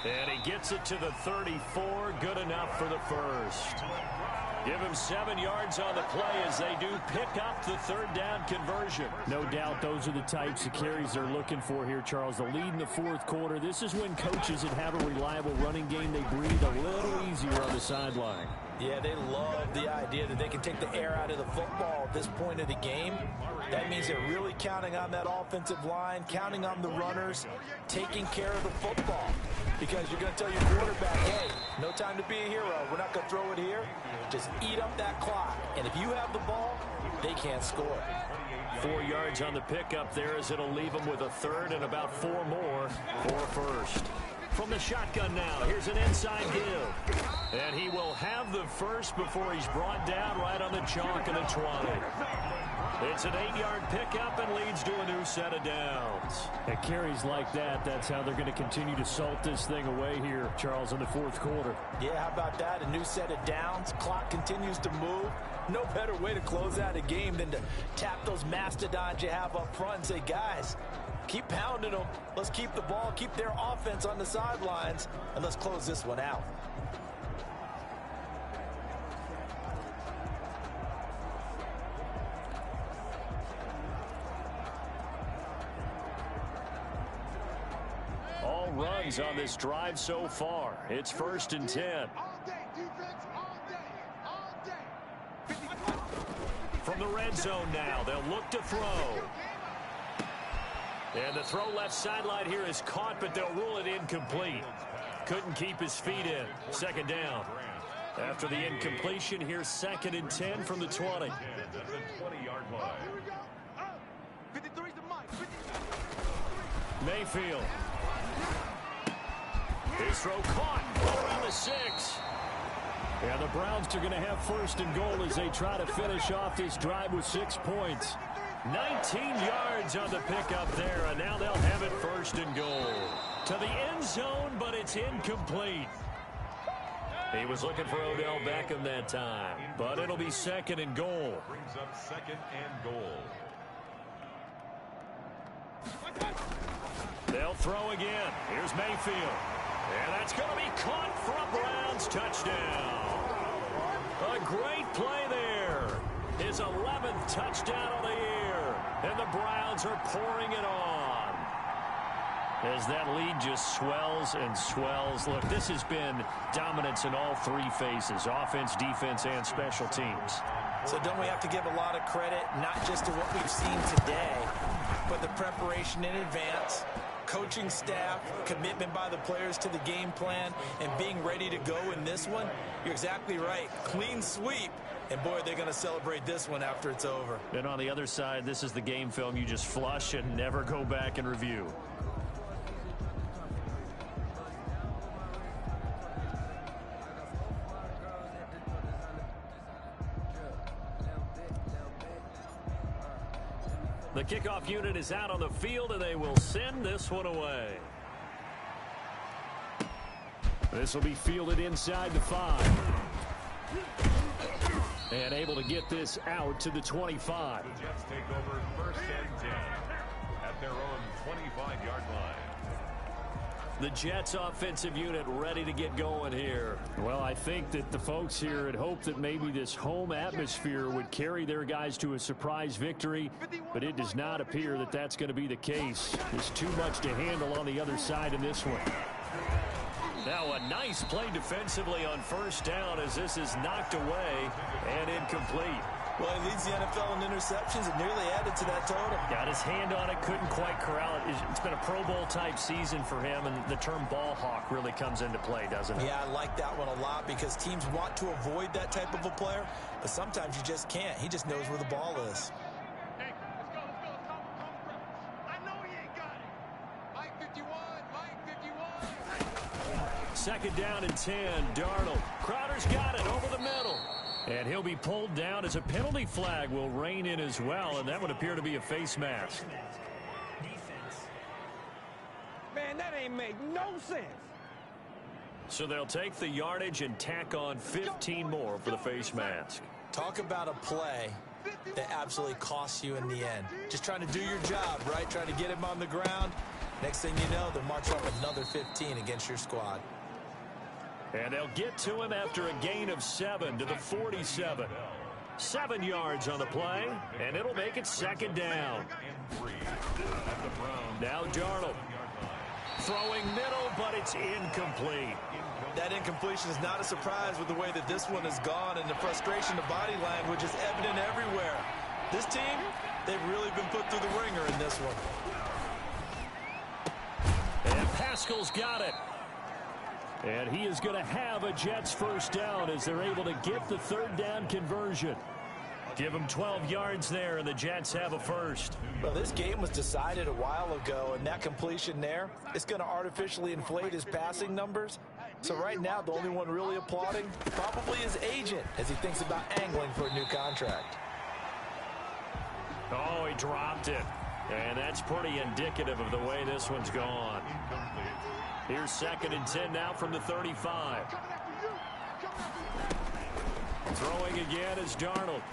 And he gets it to the 34. Good enough for the 1st. Give him 7 yards on the play as they do pick up the 3rd down conversion. No doubt those are the types of carries they're looking for here, Charles. The lead in the 4th quarter. This is when coaches that have a reliable running game, they breathe a little easier on the sideline. Yeah, they love the idea that they can take the air out of the football at this point of the game. That means they're really counting on that offensive line, counting on the runners, taking care of the football. Because you're going to tell your quarterback, hey, no time to be a hero. We're not going to throw it here. Just eat up that clock. And if you have the ball, they can't score. 4 yards on the pickup there as it'll leave them with a 3rd and about 4 more for a 1st. From the shotgun now, here's an inside give. And he will have the 1st before he's brought down right on the chalk of the 20. It's an 8-yard pickup and leads to a new set of downs. At carries like that, that's how they're going to continue to salt this thing away here, Charles, in the 4th quarter. Yeah, how about that? A new set of downs. Clock continues to move. No better way to close out a game than to tap those mastodons you have up front and say, guys, keep pounding them. Let's keep the ball, keep their offense on the sidelines, and let's close this one out. All runs on this drive so far. It's 1st and 10. From the red zone now, they'll look to throw. And the throw left sideline here is caught, but they'll rule it incomplete. Couldn't keep his feet in. 2nd down. After the incompletion, here's 2nd and 10 from the 20. Mayfield. His throw caught around the 6. Yeah, the Browns are going to have 1st and goal as they try to finish off this drive with 6 points. 19 yards on the pickup there, and now they'll have it 1st and goal. To the end zone, but it's incomplete. He was looking for Odell Beckham that time, but it'll be 2nd and goal. Brings up 2nd and goal. They'll throw again. Here's Mayfield. And that's going to be caught for a Browns touchdown. A great play there. His 11th touchdown of the year. And the Browns are pouring it on. As that lead just swells and swells. Look, this has been dominance in all 3 phases. Offense, defense, and special teams. So don't we have to give a lot of credit, not just to what we've seen today, but the preparation in advance, coaching staff, commitment by the players to the game plan, and being ready to go in this one? You're exactly right. Clean sweep. And, boy, they're going to celebrate this one after it's over. And on the other side, this is the game film you just flush and never go back and review. The kickoff unit is out on the field, and they will send this one away. This will be fielded inside the 5. And able to get this out to the 25. The Jets take over 1st and 10 at their own 25-yard line. The Jets offensive unit ready to get going here. Well, I think that the folks here had hoped that maybe this home atmosphere would carry their guys to a surprise victory, but it does not appear that that's going to be the case. There's too much to handle on the other side in this one. Now a nice play defensively on 1st down as this is knocked away and incomplete. Well, he leads the NFL in interceptions and nearly added to that total. Got his hand on it, couldn't quite corral it. It's been a Pro Bowl type season for him, and the term ball hawk really comes into play, doesn't it? Yeah, I like that one a lot because teams want to avoid that type of a player, but sometimes you just can't. He just knows where the ball is. Hey, let's go. I know he ain't got it. Mike 51, Mike 51. 2nd down and 10. Darnold. Crowder's got it over the middle. And he'll be pulled down as a penalty flag will rein in as well, and that would appear to be a face mask. Defense. Man, that ain't make no sense. So they'll take the yardage and tack on 15 more for the face mask. Talk about a play that absolutely costs you in the end. Just trying to do your job, right? Trying to get him on the ground. Next thing you know, they're marching up another 15 against your squad. And they'll get to him after a gain of 7 to the 47. 7 yards on the play, and it'll make it 2nd down. Now Darnold. Throwing middle, but it's incomplete. That incompletion is not a surprise with the way that this one has gone, and the frustration, the body language is evident everywhere. This team, they've really been put through the ringer in this one. And Pascal's got it. And he is going to have a Jets 1st down as they're able to get the 3rd down conversion. Give them 12 yards there, and the Jets have a 1st. Well, this game was decided a while ago, and that completion there is going to artificially inflate his passing numbers. So right now, the only one really applauding probably his agent as he thinks about angling for a new contract. Oh, he dropped it. And that's pretty indicative of the way this one's gone. Here's 2nd and 10 now from the 35. Throwing again is Darnold.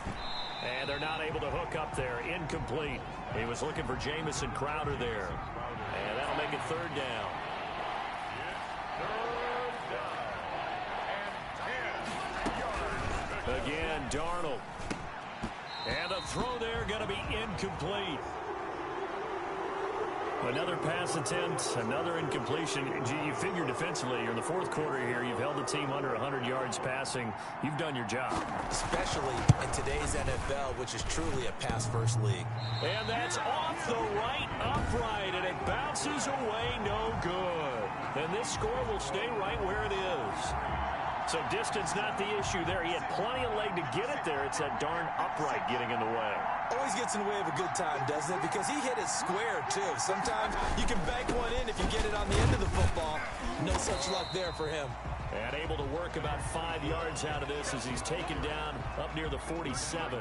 And they're not able to hook up there. Incomplete. He was looking for Jamison Crowder there. And that'll make it 3rd down. Again, Darnold. And the throw there going to be incomplete. Another pass attempt, another incompletion. You figure defensively, you're in the 4th quarter here, you've held the team under 100 yards passing. You've done your job. Especially in today's NFL, which is truly a pass-first league. And that's off the right upright, and it bounces away no good. And this score will stay right where it is. So distance not the issue there. He had plenty of leg to get it there. It's that darn upright getting in the way. Always gets in the way of a good time, doesn't it? Because he hit it square, too. Sometimes you can bank one in if you get it on the end of the football. No such luck there for him. And able to work about 5 yards out of this as he's taken down up near the 47.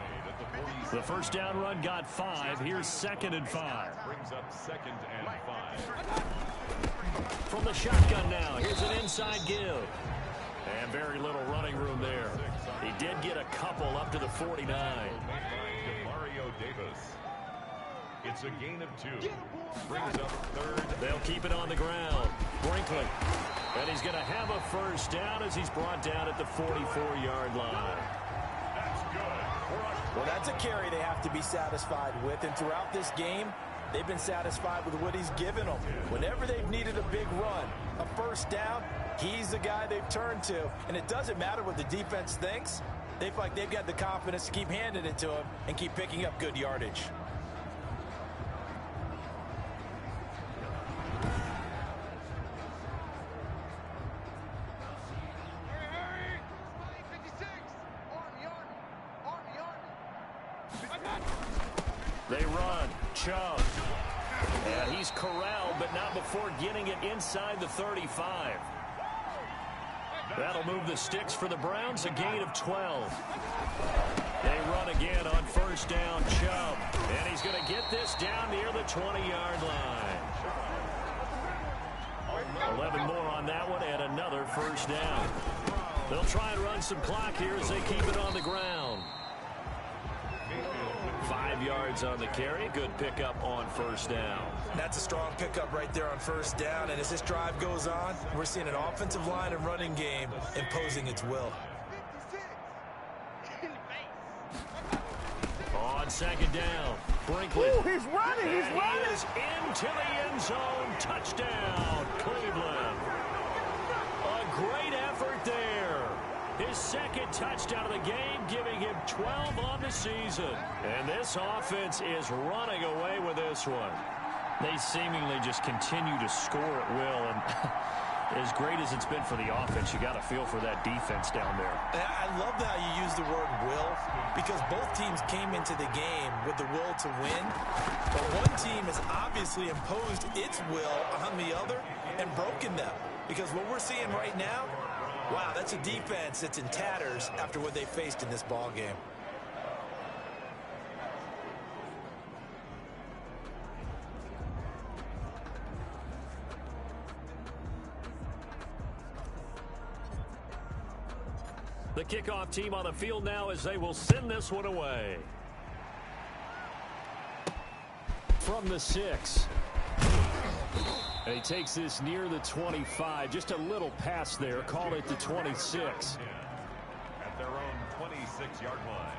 The 1st down run got 5. Here's 2nd and 5. Brings up 2nd and 5. From the shotgun now, here's an inside give. And very little running room there. He did get a couple up to the 49. Mario Davis. It's a gain of 2. Brings up 3rd. They'll keep it on the ground. Brinkley. And he's going to have a 1st down as he's brought down at the 44-yard line. That's good. Well, that's a carry they have to be satisfied with. And throughout this game, they've been satisfied with what he's given them. Whenever they've needed a big run, a 1st down, he's the guy they've turned to. And it doesn't matter what the defense thinks. They feel like they've got the confidence to keep handing it to him and keep picking up good yardage. They run. Chubb. And he's corralled, but not before getting it inside the 35. That'll move the sticks for the Browns, a gain of 12. They run again on first down, Chubb. And he's going to get this down near the 20-yard line. 11 more on that one and another first down. They'll try and run some clock here as they keep it on the ground. 5 yards on the carry. Good pickup on first down. That's a strong pickup right there on first down. And as this drive goes on, we're seeing an offensive line and running game imposing its will. On second down, Brinkley. Ooh, he's running. He's running. He is into the end zone. Touchdown, Cleveland. A great effort there. His second touchdown of the game, giving him 12 on the season. And this offense is running away with this one. They seemingly just continue to score at will. And as great as it's been for the offense, you got to feel for that defense down there. I love how you use the word will, because both teams came into the game with the will to win. But one team has obviously imposed its will on the other and broken them. Because what we're seeing right now, wow, that's a defense that's in tatters after what they faced in this ball game. The kickoff team on the field now as they will send this one away. From the 6. And he takes this near the 25. Just a little pass there. Call it the 26. At their own 26-yard line.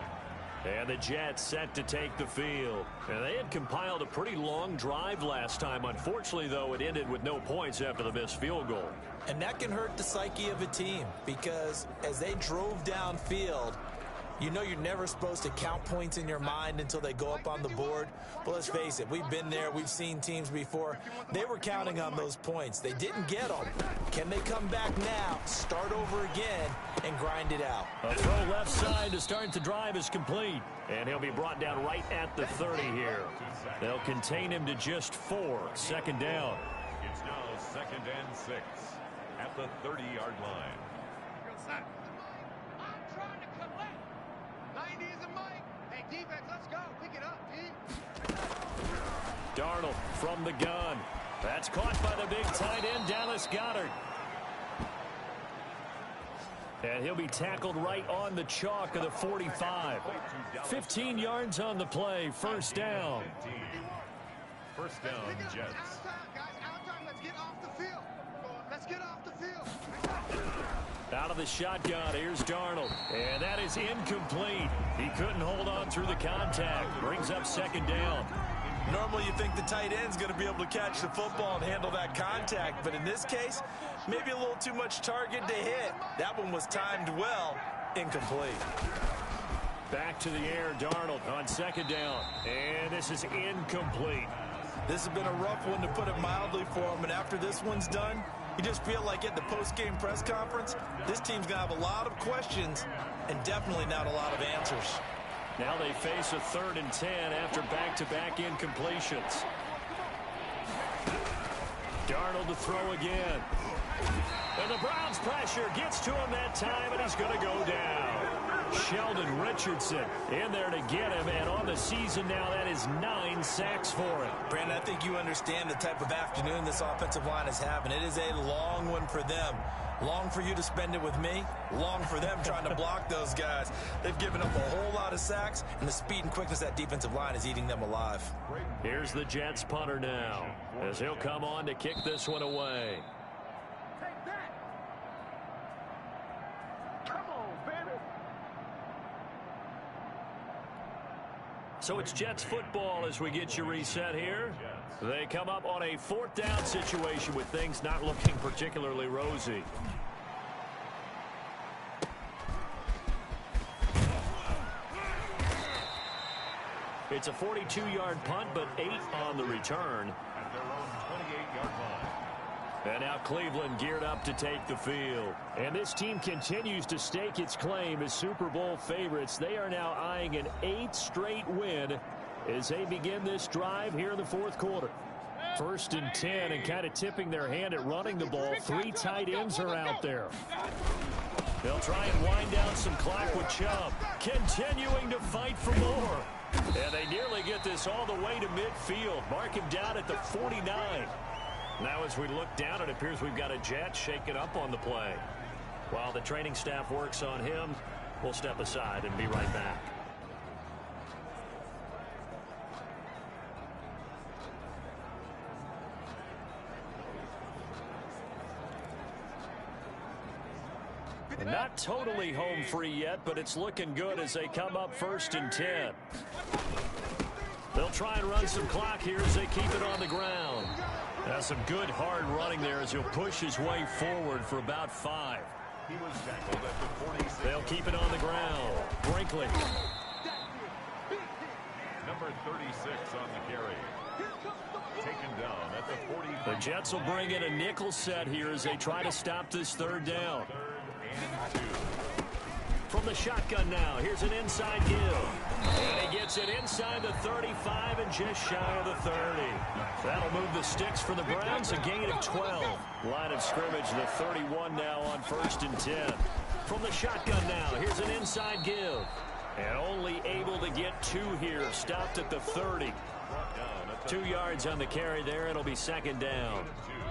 And the Jets set to take the field. And they had compiled a pretty long drive last time. Unfortunately, though, it ended with no points after the missed field goal. And that can hurt the psyche of a team, because as they drove downfield, you know you're never supposed to count points in your mind until they go up on the board. But let's face it, we've been there. We've seen teams before. They were counting on those points. They didn't get them. Can they come back now, start over again, and grind it out? A throw left side to start the drive is complete. And he'll be brought down right at the 30 here. They'll contain him to just 4. Second down. It's now 2nd and 6 at the 30-yard line. I'm trying to collect. 90 is a mic. Hey, defense, let's go. Pick it up, D. Darnold from the gun. That's caught by the big tight end, Dallas Goedert. And he'll be tackled right on the chalk of the 45. 15 yards on the play. First down. First down, Jets. Outside, guys, outside. Let's get off the field. Let's get off the field. Out of the shotgun, here's Darnold. And that is incomplete. He couldn't hold on through the contact. Brings up second down. Normally you think the tight end's going to be able to catch the football and handle that contact, but in this case, maybe a little too much target to hit. That one was timed well. Incomplete. Back to the air, Darnold on second down. And this is incomplete. This has been a rough one, to put it mildly, for him. And after this one's done, you just feel like at the post-game press conference, this team's going to have a lot of questions and definitely not a lot of answers. Now they face a 3rd and 10 after back-to-back incompletions. Darnold to throw again. And the Browns pressure gets to him that time, and he's going to go down. Sheldon Richardson in there to get him, and on the season now, that is 9 sacks for him. Brandon, I think you understand the type of afternoon this offensive line is having. It is a long one for them. Long for you to spend it with me. Long for them trying to block those guys. They've given up a whole lot of sacks, and the speed and quickness of that defensive line is eating them alive. Here's the Jets punter now, as he'll come on to kick this one away. Take that. Come on, baby. So it's Jets football as we get you reset here. They come up on a 4th down situation with things not looking particularly rosy. It's a 42-yard punt, but 8 on the return. At their own 28-yard line. And now Cleveland geared up to take the field. And this team continues to stake its claim as Super Bowl favorites. They are now eyeing an 8th straight win as they begin this drive here in the 4th quarter. 1st and 10, and kind of tipping their hand at running the ball. 3 tight ends are out there. They'll try and wind down some clock with Chubb, continuing to fight for more. And they nearly get this all the way to midfield. Mark him down at the 49. Now as we look down, it appears we've got a Jet shaken up on the play. While the training staff works on him, we'll step aside and be right back. Not totally home free yet, but it's looking good as they come up 1st and 10. They'll try and run some clock here as they keep it on the ground. That's some good hard running there as he'll push his way forward for about 5. He was tackled at the 46. They'll keep it on the ground. Brinkley. Number 36 on the carry. Taken down at the 40. The Jets will bring in a nickel set here as they try to stop this 3rd down. From the shotgun now, here's an inside give. And he gets it inside the 35 and just shy of the 30. That'll move the sticks for the Browns, a gain of 12. Line of scrimmage, the 31 now on 1st and 10. From the shotgun now, here's an inside give. And only able to get 2 here, stopped at the 30. 2 yards on the carry there, it'll be 2nd down.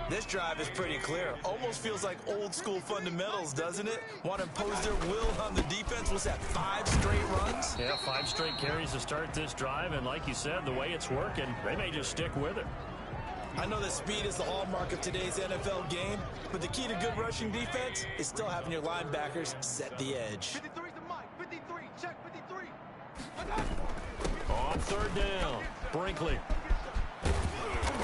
This drive is pretty clear. Almost feels like old school fundamentals, doesn't it? Want to impose their will on the defense. What's that, 5 straight runs? Yeah, 5 straight carries to start this drive, and like you said, the way it's working, they may just stick with it. I know that speed is the hallmark of today's NFL game, but the key to good rushing defense is still having your linebackers set the edge. 53's the mic. 53. Check 53. On 3rd down, Brinkley.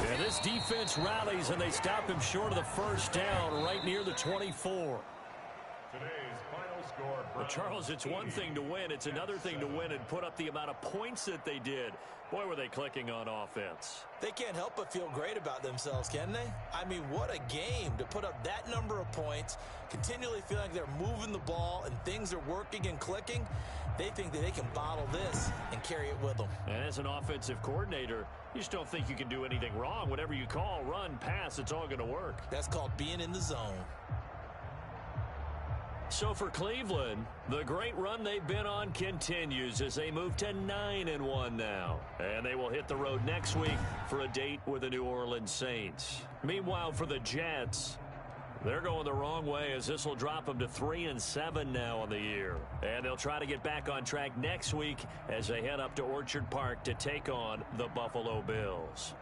And this defense rallies, and they stop him short of the 1st down right near the 24. Today's final score. Well, Charles, it's one thing to win. It's another thing to win and put up the amount of points that they did. Boy, were they clicking on offense. They can't help but feel great about themselves, can they? I mean, what a game to put up that number of points, continually feeling like they're moving the ball and things are working and clicking. They think that they can bottle this and carry it with them. And as an offensive coordinator, you just don't think you can do anything wrong. Whatever you call, run, pass, it's all going to work. That's called being in the zone. So for Cleveland, the great run they've been on continues as they move to 9-1 now. And they will hit the road next week for a date with the New Orleans Saints. Meanwhile, for the Jets, they're going the wrong way as this will drop them to 3-7 now on the year. And they'll try to get back on track next week as they head up to Orchard Park to take on the Buffalo Bills.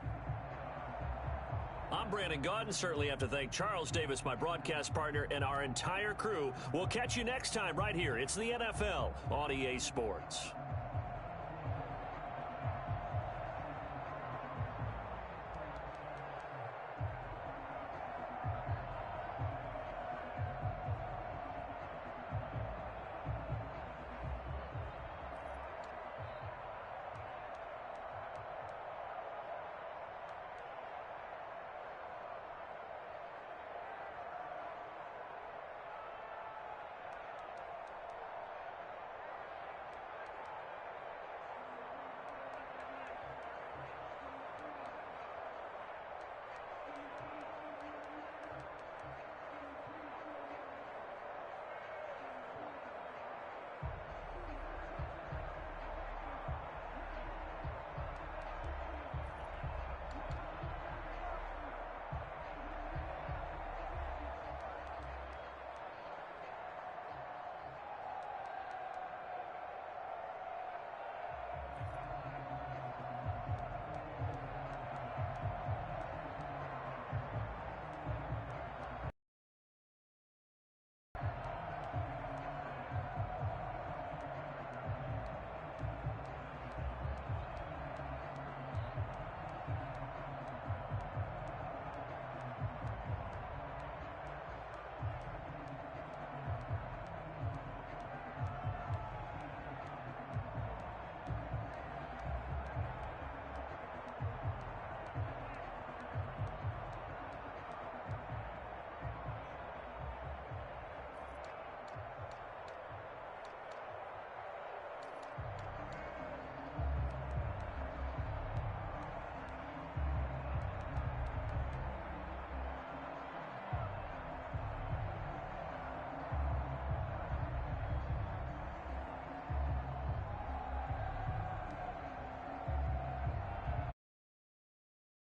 I'm Brandon Gaudin. Certainly have to thank Charles Davis, my broadcast partner, and our entire crew. We'll catch you next time right here. It's the NFL on EA Sports.